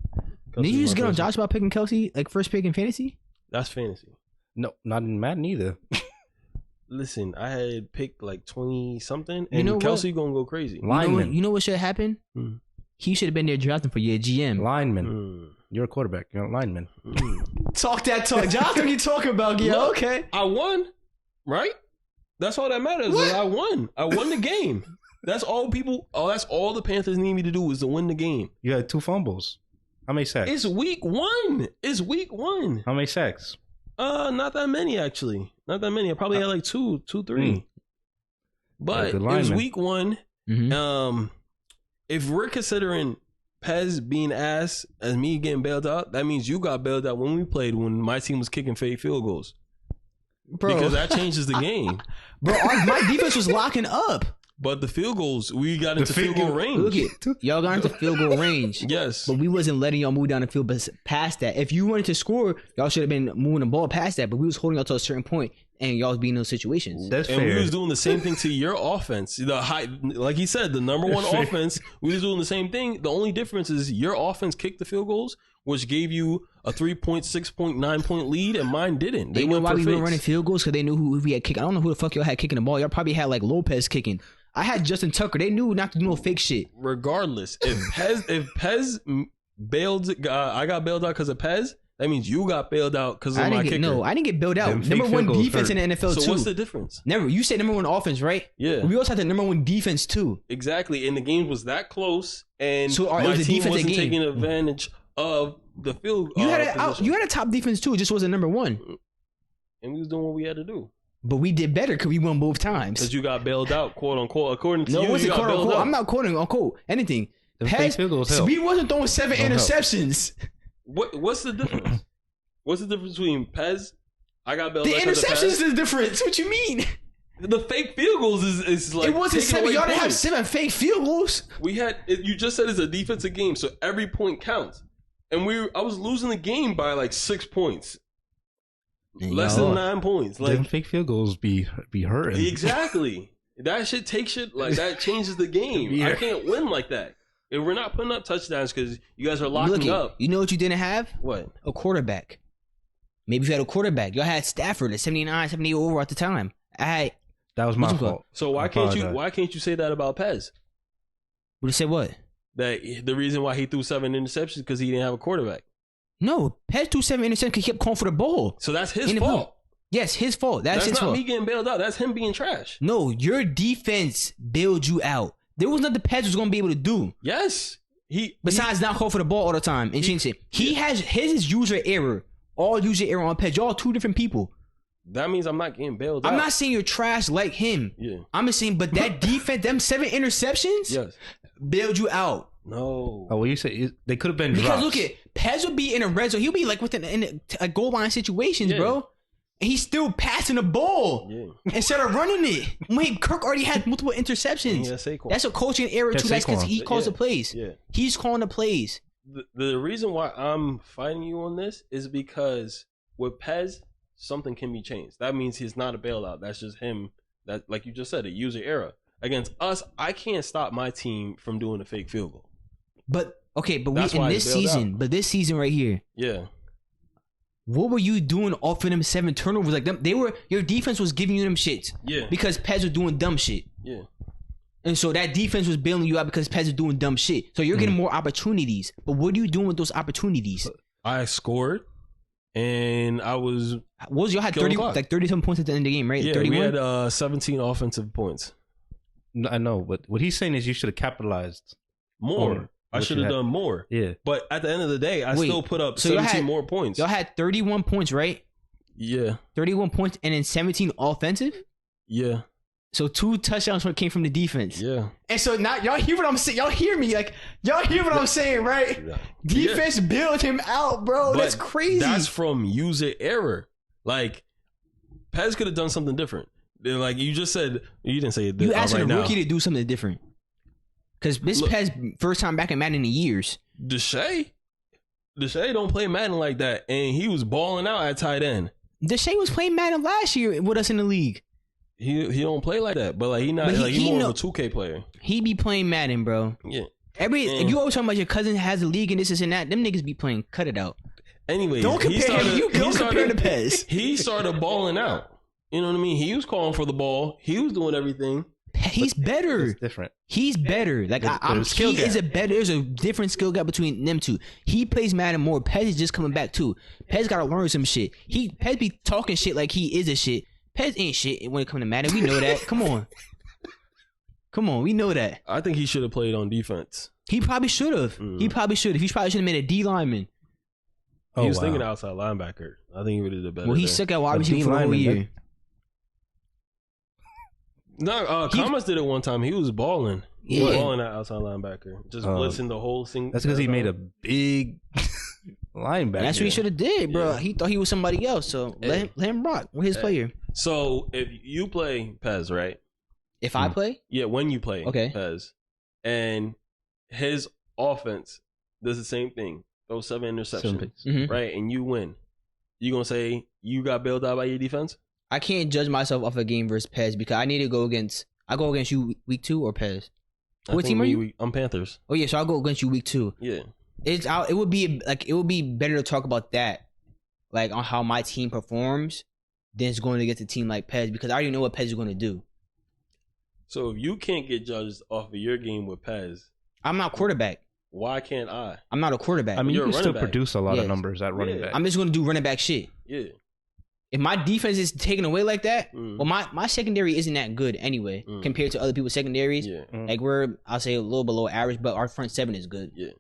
Did you just get on Josh about picking Kelsey, like first pick in fantasy? That's fantasy. No, not in Madden either. Listen, I had picked like 20-something, and Kelsey gonna go crazy. Lineman. You know what should happen? He should have been there drafting for your GM. Lineman. You're a quarterback. You're a lineman. Talk that talk. Josh, what are you talking about? Yeah, look, okay. I won, right? That's all that matters. Is I won. I won the game. That's all the Panthers need me to do is to win the game. You had 2 fumbles. How many sacks? It's week 1. How many sacks? Not that many, actually. Not that many. I probably had like 2, 3. But it was week 1. Mm-hmm. If we're considering Pez being ass as me getting bailed out, that means you got bailed out when my team was kicking fake field goals. Bro. Because that changes the game. Bro, my defense was locking up. But the field goals, we got into field goal range. Look at y'all got into field goal range. Yes. But we wasn't letting y'all move down the field past that. If you wanted to score, y'all should have been moving the ball past that. But we was holding y'all to a certain point, and y'all was being in those situations. That's and fair. We was doing the same thing to your offense. Like he said, the number 1 offense, we was doing the same thing. The only difference is your offense kicked the field goals, which gave you a 3.6.9 point lead, and mine didn't. They know why we were running field goals? Because they knew who we had kicking. I don't know who the fuck y'all had kicking the ball. Y'all probably had like Lopez kicking. I had Justin Tucker. They knew not to do no fake shit. Regardless, if Pez bailed, I got bailed out because of Pez. That means you got bailed out because of my kicker. No, I didn't get bailed out. Number 1 defense in the NFL too. So what's the difference? You said number 1 offense, right? Yeah. We also had the number 1 defense too. Exactly, and the game was that close, and so my team wasn't taking advantage of the field. You had a top defense too. It just wasn't number 1. And we was doing what we had to do. But we did better because we won both times. Because you got bailed out, quote unquote. According to you, it wasn't quote unquote. I'm not quoting unquote anything. We wasn't throwing 7 interceptions. What's the difference? What's the difference between Pez? I got bailed out. The interceptions is the difference. What you mean? The fake field goals is like. It wasn't 7. Y'all didn't have 7 fake field goals. We had. You just said it's a defensive game, so every point counts. And I was losing the game by like 6 points. Less than 9 points. Like them fake field goals be hurting. Exactly. That shit takes shit like that changes the game. Yeah. I can't win like that. If we're not putting up touchdowns because you guys are locking up. You know what you didn't have? What? A quarterback. Maybe if you had a quarterback. Y'all had Stafford at 79, 78 over at the time. That was my fault. So why can't you say that about Pez? Would you say what? That the reason why he threw 7 interceptions because he didn't have a quarterback. No, Pez threw 7 interceptions because he kept calling for the ball. So that's his fault. Yes, his fault. That's his fault. Not me getting bailed out. That's him being trash. No, your defense bailed you out. There was nothing Pez was going to be able to do. Yes. Besides not call for the ball all the time and change it. He has his user error. All user error on Pez. Y'all 2 different people. That means I'm not getting bailed out. I'm not saying you're trash like him. Yeah. I'm just saying, but that defense, them 7 interceptions, bailed you out. No. Oh, well, you say they could have been because drops. look at Pez would be in a red zone. He'll be like in a goal line situations, bro. And he's still passing the ball instead of running it. Wait, Kirk already had multiple interceptions. That's a coaching error too. That's because he calls the plays. Yeah. He's calling the plays. The reason why I'm fighting you on this is because with Pez, something can be changed. That means he's not a bailout. That's just him. That, like you just said, a user error. Against us, I can't stop my team from doing a fake field goal. But okay, but this season right here, what were you doing off of them 7 turnovers? Like them, your defense was giving you them shits. Yeah. Because Pez was doing dumb shit. Yeah. And so that defense was bailing you out because Pez was doing dumb shit. So you're getting more opportunities. But what are you doing with those opportunities? I scored, and I was. What was y'all had 30-some points at the end of the game, right? Yeah, 31? We had 17 offensive points. I know, but what he's saying is you should have capitalized more. I should have done more. Yeah. But at the end of the day, I still put up 17 more points. Y'all had 31 points, right? Yeah. 31 points and then 17 offensive? Yeah. So 2 touchdowns came from the defense. Yeah. And so now y'all hear what I'm saying. Y'all hear me. Like, y'all hear what I'm saying, right? Yeah. Defense bailed him out, bro. But that's crazy. That's from user error. Like, Pez could have done something different. Like you just said, you didn't say it. You asked a rookie to do something different. Because this Pez first time back in Madden in years. Deshae don't play Madden like that, and he was balling out at tight end. Deshae was playing Madden last year with us in the league. He don't play like that, but like he's more of a 2K player. He be playing Madden, bro. Yeah. You always talking about your cousin has a league and this and that. Them niggas be playing cut it out. Anyways, don't compare him. You don't compare to Pez. He started balling out. You know what I mean? He was calling for the ball. He was doing everything. He's better. It's different. He's better. Like there's a different skill gap between them two. He plays Madden more. Pez is just coming back too. Pez got to learn some shit. Pez be talking shit like he is a shit. Pez ain't shit when it comes to Madden. We know that. Come on, we know that. I think he should have played on defense. He probably should have. He probably should have. He probably should have made a D lineman. He was thinking outside linebacker. I think he would have done better. Well, he stuck at wide receiver for the whole year. No, Thomas did it one time. He was balling. He was balling at outside linebacker. Just blitzing the whole thing. That's because he made a big linebacker. That's what he should have did, bro. Yeah. He thought he was somebody else. So let him rock with his player. So if you play Pez, right? If I play? Yeah, when you play Pez. And his offense does the same thing. Those 7 interceptions. Right? And you win. You going to say you got bailed out by your defense? I can't judge myself off a game versus Pez because I need to go against. I go against you week 2 or Pez. What team are you? I'm Panthers. Oh yeah, so I'll go against you week 2. Yeah. It would be better to talk about that, like on how my team performs, than it's going against a team like Pez because I already know what Pez is going to do. So if you can't get judged off of your game with Pez, I'm not quarterback. Why can't I? I'm not a quarterback. I mean, you can still produce a lot of numbers at running back. I'm just going to do running back shit. Yeah. If my defense is taken away like that, well, my secondary isn't that good anyway compared to other people's secondaries. Yeah. Like I'll say a little below average, but our front 7 is good. Yeah.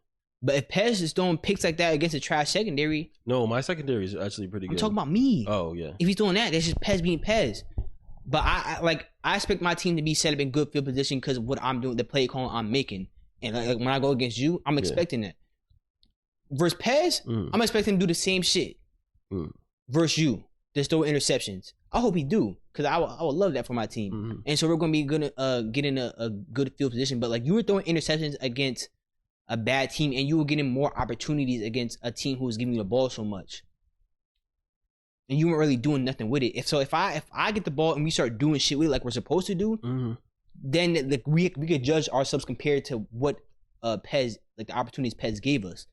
But if Pez is throwing picks like that against a trash secondary, no, my secondary is actually pretty good. I'm talking about me. Oh yeah. If he's doing that, that's just Pez being Pez. But I expect my team to be set up in good field position because of what I'm doing, the play call I'm making, and like when I go against you, I'm expecting that. Versus Pez, I'm expecting him to do the same shit. Versus you. Just throw interceptions. I hope he do, because I would love that for my team. And so we're gonna be gonna get in a good field position. But like you were throwing interceptions against a bad team, and you were getting more opportunities against a team who was giving you the ball so much, and you weren't really doing nothing with it. If I get the ball and we start doing shit with it like we're supposed to do, then like we could judge ourselves compared to what Pez, like the opportunities Pez gave us.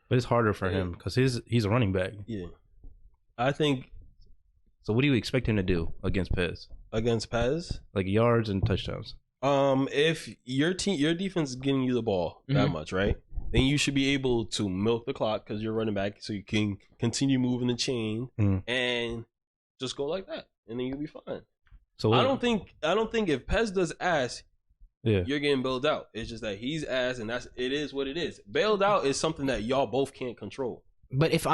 But it's harder for him because he's a running back. Yeah. I think. So what do you expect him to do against Pez? Against Pez? Like yards and touchdowns. If your defense is getting you the ball that much, right? Then you should be able to milk the clock because you're running back, so you can continue moving the chain and just go like that, and then you'll be fine. So I don't think if Pez does ass, you're getting bailed out. It's just that he's ass, and it is what it is. Bailed out is something that y'all both can't control. But if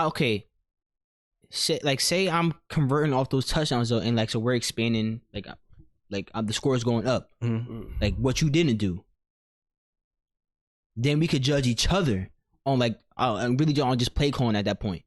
say I'm converting off those touchdowns though, and like so we're expanding, like the score is going up, like what you didn't do, then we could judge each other on and really on just play calling at that point.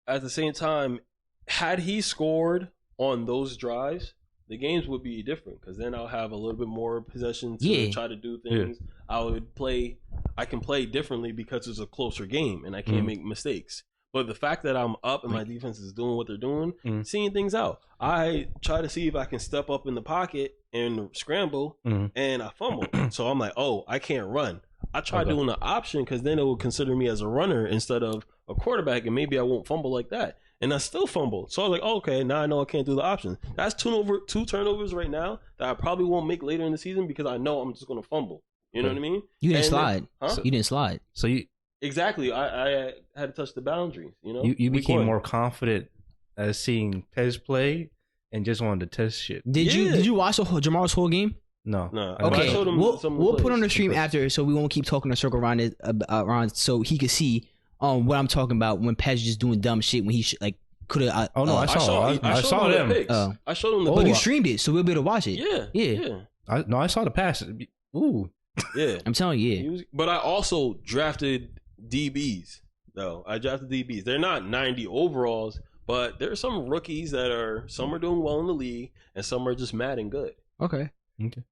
At the same time, had he scored on those drives, the games would be different because then I'll have a little bit more possession to try to do things. I can play differently because it's a closer game and I can't make mistakes. But the fact that I'm up and my defense is doing what they're doing, seeing things out, I try to see if I can step up in the pocket and scramble, and I fumble. So I'm like, oh, I can't run. I try doing the option because then it will consider me as a runner instead of a quarterback, and maybe I won't fumble like that. And I still fumbled. So I was like, oh, okay, now I know I can't do the option. That's two turnovers right now that I probably won't make later in the season because I know I'm just going to fumble. You know what I mean? You didn't slide. You didn't slide. So you... Exactly. I had to touch the boundaries, you know? You became more confident as seeing Pez play and just wanted to test shit. Did you watch Jamal's whole game? No. Okay. We'll put on the stream after so we won't keep talking a circle around it around so he could see what I'm talking about when Pez just doing dumb shit when he could have. I saw them. I showed him the But you streamed it, so we'll be able to watch it. Yeah. I saw the pass. Ooh. Yeah. I'm telling you. But I also drafted DBs, though. I drafted DBs. They're not 90 overalls, but there are some rookies some are doing well in the league, and some are just mad and good. Okay.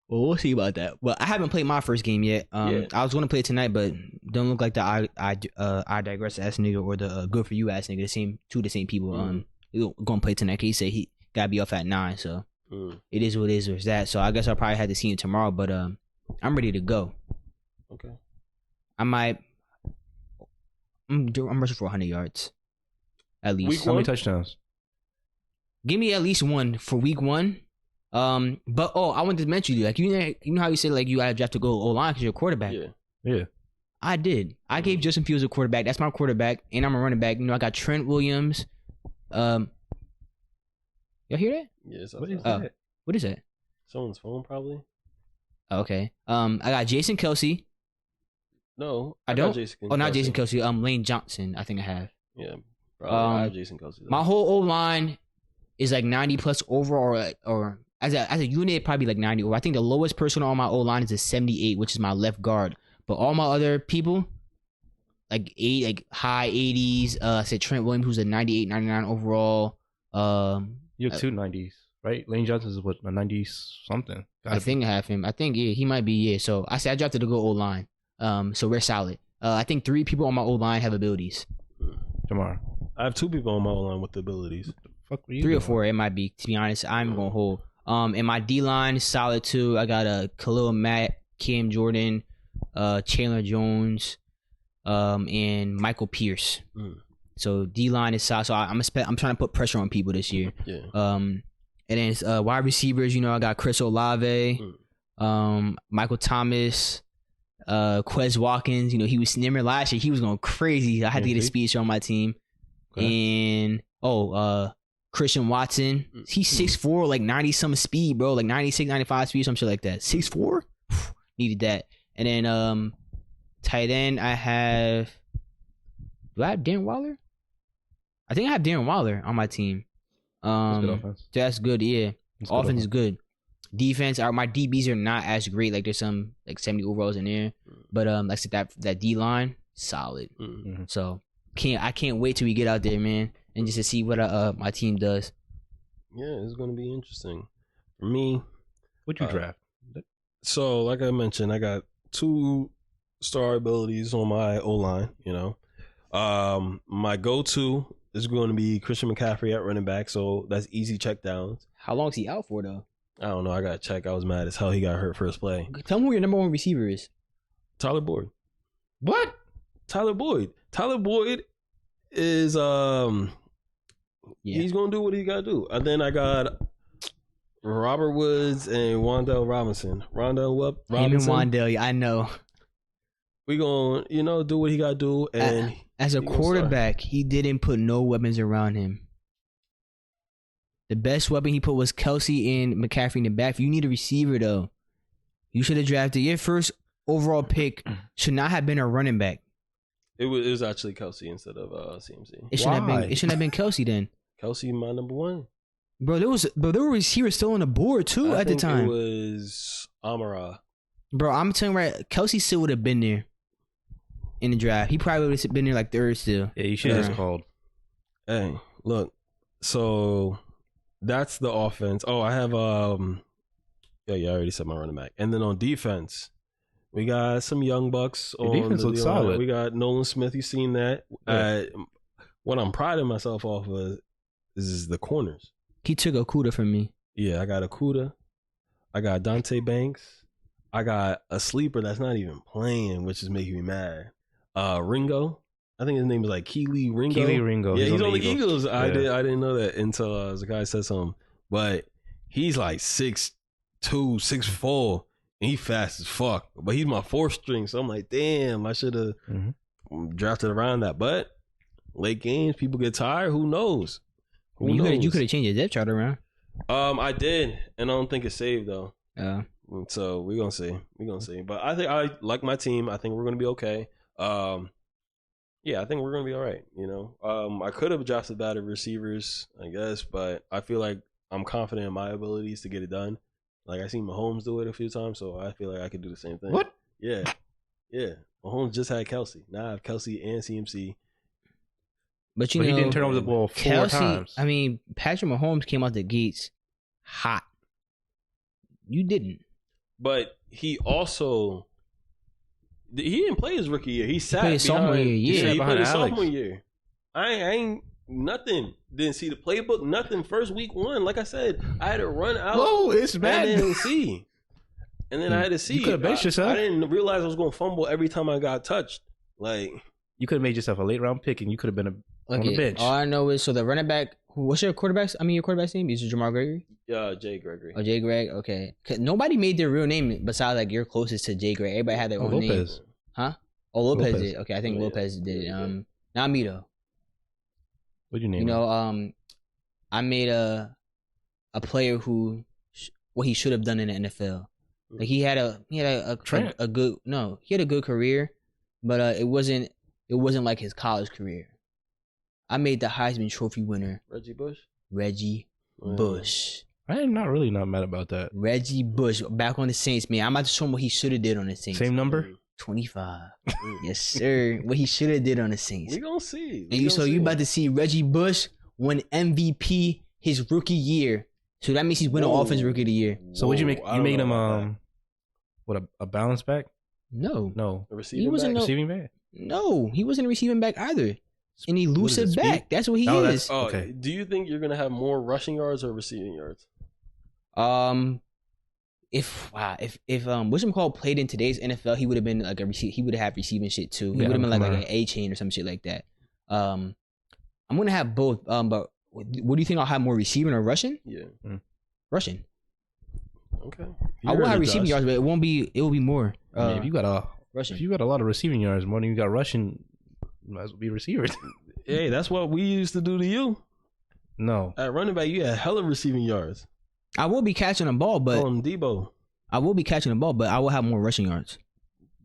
Well, we'll see about that. Well, I haven't played my first game yet. I was going to play it tonight, but don't look like the I digress ass nigga or the good for you ass nigga. The same people. Going to play tonight. He said he gotta be off at 9, so it is what it is. Or that. So I guess I'll probably have to see him tomorrow. But I'm ready to go. Okay. I'm rushing for 100 yards at least. How many touchdowns? Give me at least one for week 1. But I wanted to mention you, like you know how you said like you gotta draft to go O-line because you're a quarterback. Yeah. I did. I gave Justin Fields a quarterback. That's my quarterback, and I'm a running back. You know, I got Trent Williams. Y'all hear that? Yes. What is that? Someone's phone, probably. Okay. I got Jason Kelce. No, I don't. Not Kelce. Jason Kelce. Lane Johnson. I think I have. Yeah. Probably. I have Jason Kelce. My whole O line is like 90 plus overall, or as a unit, probably like 90 over. I think the lowest person on my O line is a 78, which is my left guard. But all my other people, like high 80s. I said Trent Williams, who's a 98, 99 overall. You have 2 90s, right? Lane Johnson is what, a 90 something. I think I have him. I think he might be. So I said I drafted to go O line. So we're solid. I think 3 people on my O line have abilities. Tomorrow, I have 2 people on my O line with abilities. What the fuck were you 3 doing? or 4, it might be. To be honest, I'm gonna hold. And my D line is solid too. I got Khalil Mack, Cam Jordan, Chandler Jones, and Michael Pierce. So D line is solid. So I'm trying to put pressure on people this year. Yeah. And then it's, wide receivers. You know, I got Chris Olave, Michael Thomas, Quez Watkins. You know, he was remember last year. He was going crazy. I had to get a speed show on my team. Okay. And Christian Watson. He's 6'4", like 90 some speed, bro. Like 96, 95 speed, some shit like that. 6'4", needed that. And then tight end, I have. Do I have Darren Waller? I think I have Darren Waller on my team. That's good offense. That's good, yeah. Offense is good. Defense, my DBs are not as great. Like there's some like 70 overalls in there, but like I said, that D line solid. So I can't wait till we get out there, man, and just to see what my team does. Yeah, it's gonna be interesting. For me, what'd you draft? So like I mentioned, I got 2 star abilities on my O line. You know, my go-to is going to be Christian McCaffrey at running back, so that's easy check downs. How long is he out for though? I don't know. I got to check. I was mad as hell he got hurt first play. Tell me who your number 1 receiver is. Tyler Boyd. What? Tyler Boyd. Tyler Boyd is he's gonna do what he gotta do. And then I got Robert Woods and Wandale Robinson. Robinson. Him and Wandale, yeah, I know. We gonna, do what he gotta do. And as a quarterback, he didn't put no weapons around him. The best weapon he put was Kelsey and McCaffrey in the back. If you need a receiver, though, you should have drafted your first overall pick. Should not have been a running back. It was actually Kelsey instead of CMC. It shouldn't have been Kelsey then. Kelsey, my number one. Bro, there were receivers still on the board too at the time. It was Amara. Bro, I'm telling you right, Kelsey still would have been there in the draft. He probably would have been there like third still. Yeah, you should have just called. Hey, look. So that's the offense. Oh, I have I already said my running back. And then on defense, we got some young bucks. Your defense looks solid. We got Nolan Smith. You've seen that. Yeah. What I'm priding myself off of is the corners. He took Okuda from me. Yeah, I got Okuda. I got Dante Banks. I got a sleeper that's not even playing, which is making me mad. Ringo. I think his name is like Keely Ringo. Keely Ringo. Yeah, he's on the Eagles. Yeah. I didn't know that until the guy said something. But he's like 6'2", 6'4", and he fast as fuck. But he's my fourth string, so I'm like, damn, I should have drafted around that. But late games, people get tired. Who knows? You could have changed your depth chart around. I did, and I don't think it's saved though. So we're gonna see. But I think I like my team. I think we're gonna be okay. Yeah, I think we're gonna be all right. I could have drafted better receivers, I guess, but I feel like I'm confident in my abilities to get it done. Like I seen Mahomes do it a few times, so I feel like I could do the same thing. What? Yeah. Mahomes just had Kelsey. Now I have Kelsey and CMC. But he didn't turn over the ball four times. I mean, Patrick Mahomes came out the gates hot. You didn't. But he also didn't play his rookie year. He played his sophomore year. Yeah, he played his sophomore year. I ain't nothing. Didn't see the playbook. Nothing. First week 1, like I said, I had to run out. Whoa, it's bad. And then see. And then I had to see. You could have benched yourself. I didn't realize I was going to fumble every time I got touched. Like you could have made yourself a late round pick, and you could have been on the bench. All I know is so the running back. What's your quarterback's? Your quarterback's name is Jamal Gregory. Jay Gregory. Oh, Jay Greg. Okay. Nobody made their real name besides like you're closest to Jay Greg. Everybody had their own name. Huh? Oh, Lopez did. Okay, I think Lopez did it. Not me though. What'd you name? I made a player who what he should have done in the NFL. Like he had a good career, but it wasn't like his college career. I made the Heisman Trophy winner. Reggie Bush. I am not mad about that. Reggie Bush back on the Saints, man. I'm about to show him what he should have did on the Saints. Same number? 25. Yes, sir. What he should have did on the Saints. We gonna see. You about to see Reggie Bush win MVP his rookie year. So that means he's winning offense rookie of the year. So what'd you make? You made him a balance back? No. A receiving back? No, he wasn't a receiving back either. An elusive back. That's what he is. Okay. Do you think you're gonna have more rushing yards or receiving yards? If Wisham Call played in today's NFL, he would have been like he would have receiving shit too. He would have been like an A chain or some shit like that. I'm gonna have both. But what do you think? I'll have more receiving or rushing? Yeah, rushing. Okay. I will have receiving yards, but it will be more. If you got a lot of receiving yards, more than you got rushing, you might as well be receivers. Hey, that's what we used to do to you. No, at running back, you had hella receiving yards. I will be catching the ball, but Debo. I will be catching the ball, but I will have more rushing yards.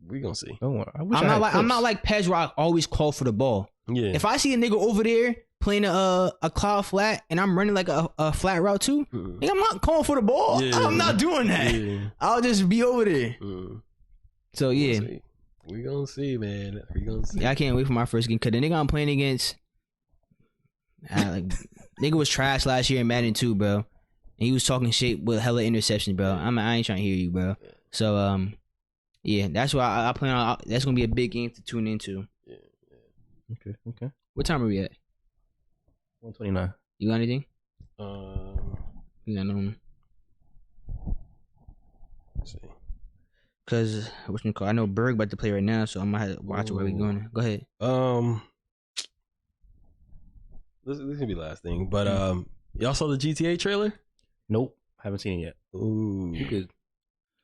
We gonna see. Don't worry. I'm not like Pez where I always call for the ball. Yeah. If I see a nigga over there playing a cloud flat and I'm running like a flat route too, I'm not calling for the ball. Yeah. I'm not doing that. Yeah. I'll just be over there. So yeah. We gonna see, man. We gonna see. Yeah, I can't wait for my first game because the nigga I'm playing against, nigga was trash last year in Madden too, bro. And he was talking shit with hella interceptions, bro. I ain't trying to hear you, bro. So yeah, that's why I plan on. That's gonna be a big game to tune into. Yeah. Okay. What time are we at? 1:29. You got anything? You got no. Let's see. Cause I know Berg about to play right now, so I'm gonna have to watch where we going. Go ahead. This can be the last thing, but y'all saw the GTA trailer? Nope, haven't seen it yet. Ooh, You could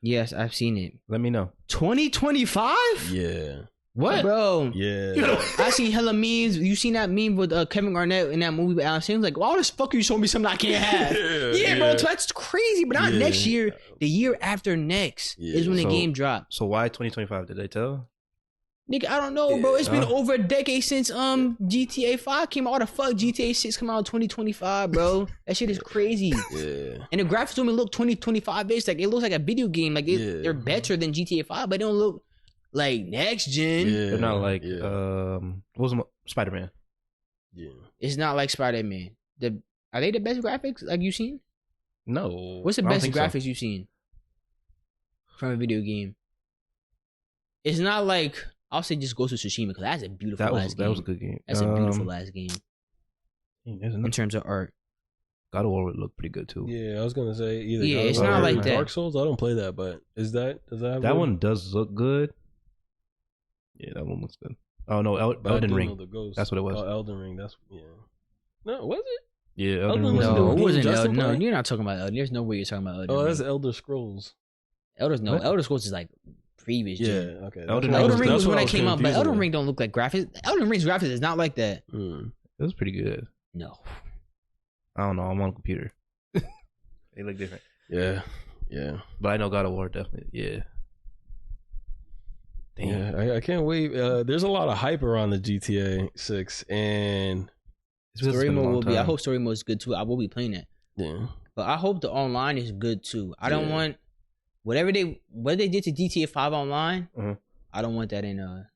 Yes, I've seen it. let me know. 2025? yeah, What, bro? yeah. I seen hella memes. You seen that meme with Kevin Garnett in that movie with Alan Sims? Like, why the fuck you showing me something I can't have? Yeah, bro, that's crazy. But not next year. The year after next is when the game drops. So why 2025? Did they tell? Nigga, I don't know, bro. It's been over a decade since GTA 5 came out. What the fuck? GTA 6 come out in 2025, bro. That shit is crazy. Yeah. And the graphics don't even look 2025 based. Like, it looks like a video game. Like, they're better than GTA 5, but they don't look like next gen. They're not like what was Spider-Man? Yeah. It's not like Spider-Man. Are they the best graphics like you've seen? No. What's the best graphics you've seen from a video game? It's not like, I'll say just Ghost of Tsushima, because that's a beautiful game. That was a good game. That's a beautiful last game. In terms of art. God of War would look pretty good too. Yeah, I was gonna say either. Yeah, God it's of War not or like that. Dark Souls. I don't play that, but does that have that one does look good? Yeah, that one looks good. Oh no, Elden Ring. That's what it was. Oh, Elden Ring. That's No, was it? Yeah, Elden Ring. No, it wasn't Justin Elden. No, play? you're not talking about Elden. There's no way you're talking about Elden. Oh, that's Ring. Elder Scrolls. Elder Scrolls is like previous gen. Yeah, okay. Elden Ring was when I came out, but Elden Ring don't look like graphics. Elden Ring's graphics is not like that. It was pretty good. No. I don't know. I'm on a computer. They look different. Yeah. But I know God of War definitely. Yeah. Damn. Yeah, I can't wait. There's a lot of hype around the GTA 6, and Story mode will be. I hope story mode is good too. I will be playing that. Yeah. But I hope the online is good too. I don't want what they did to GTA 5 online. I don't want that in and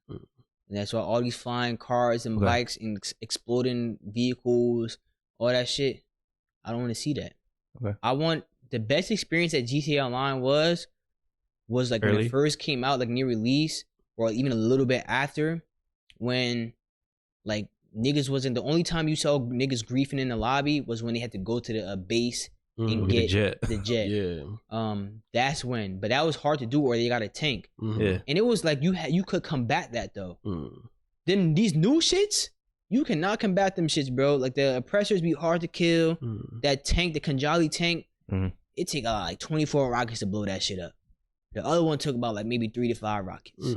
that's why all these flying cars and bikes and exploding vehicles, all that shit. I don't want to see that. Okay. I want the best experience that GTA Online was like when it first came out, like near release, or even a little bit after, when like niggas wasn't the only time you saw niggas griefing in the lobby was when they had to go to the base and get the jet. Yeah. That's when, but that was hard to do, or they got a tank. Yeah. And it was like you could combat that though. Then these new shits, you cannot combat them shits, bro. Like the oppressors be hard to kill. That tank, the Kanjali tank, it take like 24 rockets to blow that shit up. The other one took about like maybe 3 to 5 rockets.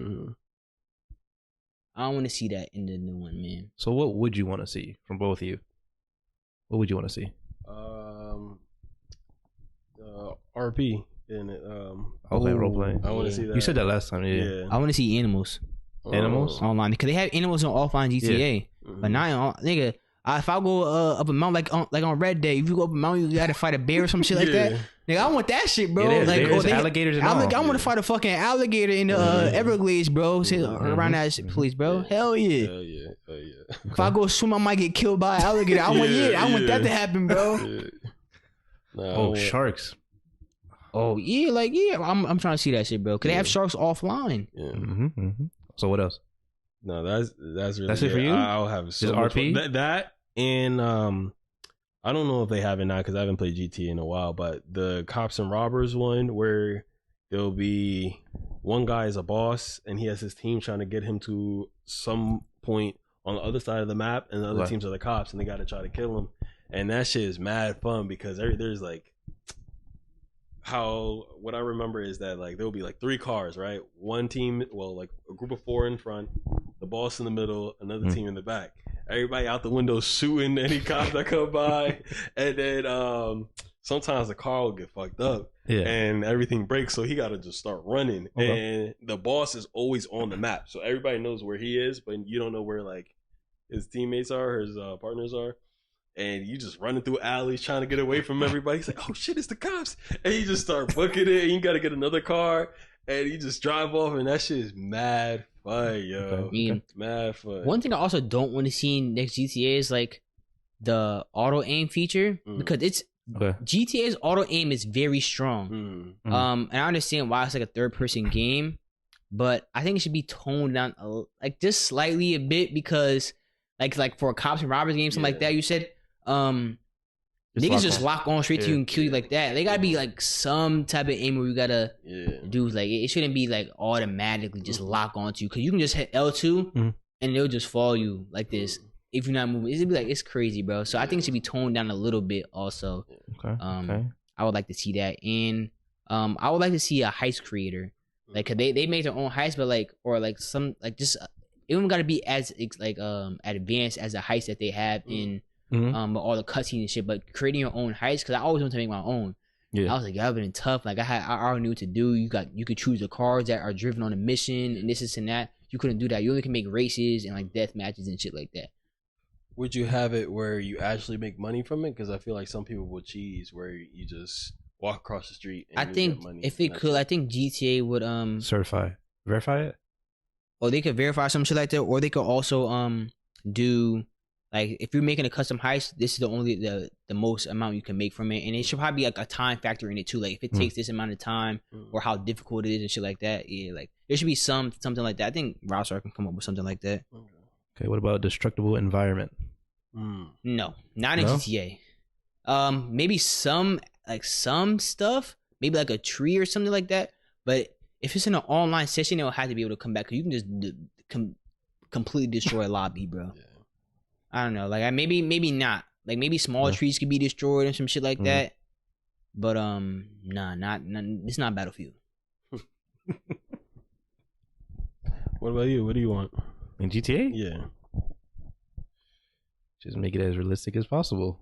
I don't want to see that in the new one, man. So what would you want to see from both of you? What would you want to see? RP in it. Okay, role playing. I want to see that. You said that last time. Yeah. I want to see animals. Animals Online, because they have animals on offline GTA, but not in nigga. If I go up a mountain like on Red Day, if you go up a mountain, you got to fight a bear or some shit like that. Nigga, I want that shit, bro. Like there's alligators and all. I want to fight a fucking alligator in the Everglades, bro. Around that shit, please, bro. Hell yeah. If I go swim, I might get killed by an alligator. I want that to happen, bro. Sharks. Oh yeah, I'm trying to see that shit, bro. Cause they have sharks offline. So what else? No, that's really it for you. I'll have so much RP that and I don't know if they have it now because I haven't played GTA in a while. But the cops and robbers one where there'll be one guy is a boss and he has his team trying to get him to some point on the other side of the map, and the other teams are the cops and they got to try to kill him. And that shit is mad fun because there's like. What I remember is that like there'll be like 3 cars, right? One team, like a group of 4 in front, the boss in the middle, another team in the back. Everybody out the window shooting any cops that come by, and then sometimes the car will get fucked up and everything breaks, so he got to just start running. And the boss is always on the map, so everybody knows where he is, but you don't know where like his teammates are, his partners are. And you just running through alleys trying to get away from everybody. He's like, oh shit, it's the cops. And you just start booking it and you got to get another car and you just drive off, and that shit is mad fun, yo. Mad fun. One thing I also don't want to see in next GTA is like the auto aim feature, because it's GTA's auto aim is very strong. And I understand why it's like a third person game, but I think it should be toned down like just slightly a bit, because like for a cops and robbers game, something like that, you said, Niggas just lock on straight to you and kill you like that. They gotta be like some type of aim where you gotta do. Like it shouldn't be like automatically just lock onto you, because you can just hit L2 and they'll just fall you like this if you're not moving. It'd be like, it's crazy, bro. So I think it should be toned down a little bit also. Okay. I would like to see that. And I would like to see a heist creator. Like, cause they make their own heist, but like, or like some, like just, it don't gotta be as like advanced as a heist that they have in all the cutscenes and shit, but creating your own heist, because I always wanted to make my own. I was like, y'all been tough. Like I already knew what to do. You could choose the cars that are driven on a mission and this and that. You couldn't do that. You only can make races and like death matches and shit like that. Would you have it where you actually make money from it? Because I feel like some people will cheese where you just walk across the street. And I think if it could, I think GTA would verify it. Or they could verify some shit like that, or they could also do, like, if you're making a custom heist, this is the most amount you can make from it, and it should probably be like a time factor in it too. Like if it takes this amount of time, or how difficult it is and shit like that. Yeah, like there should be something like that. I think Rockstar can come up with something like that. Okay, what about destructible environment? No, not in GTA. Maybe some stuff, maybe like a tree or something like that. But if it's in an online session, it'll have to be able to come back, because you can just completely destroy a lobby, bro. I don't know, like maybe not. Like maybe small trees could be destroyed and some shit like that. But not it's not Battlefield. What about you? What do you want in GTA? Yeah, just make it as realistic as possible.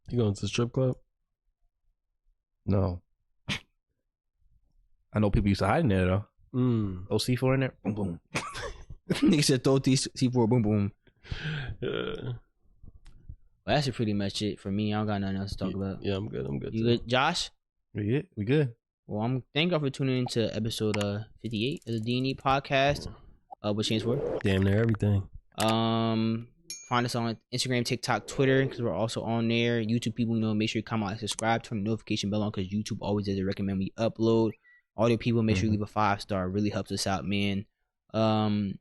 You going to the strip club? No. I know people used to hide in there though. Throw C4 in there. Boom boom. Niggas said throw C4, boom boom. Well, that's pretty much it for me. I don't got nothing else to talk about. Yeah, I'm good. You good, Josh? We good. Well, thank y'all for tuning in to episode 58 of the D&E podcast. What stands for? Damn near everything. Find us on Instagram, TikTok, Twitter, because we're also on there. YouTube people, make sure you comment, like, subscribe, turn the notification bell on, because YouTube always does recommend we upload. Audio people, make sure you leave a 5-star. It really helps us out, man. In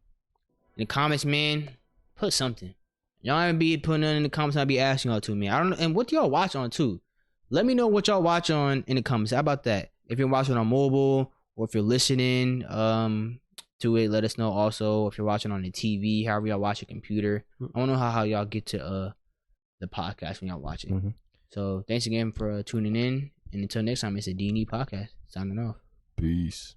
the comments, man, put something. Y'all ain't be putting nothing in the comments. I'll be asking y'all to, man. I don't know. And what do y'all watch on too? Let me know what y'all watch on in the comments. How about that? If you're watching on mobile, or if you're listening to it, let us know. Also, if you're watching on the TV, however y'all watch a computer, I want to know how y'all get to the podcast when y'all watch it. So thanks again for tuning in, and until next time, it's a D&E podcast. Signing off. Peace.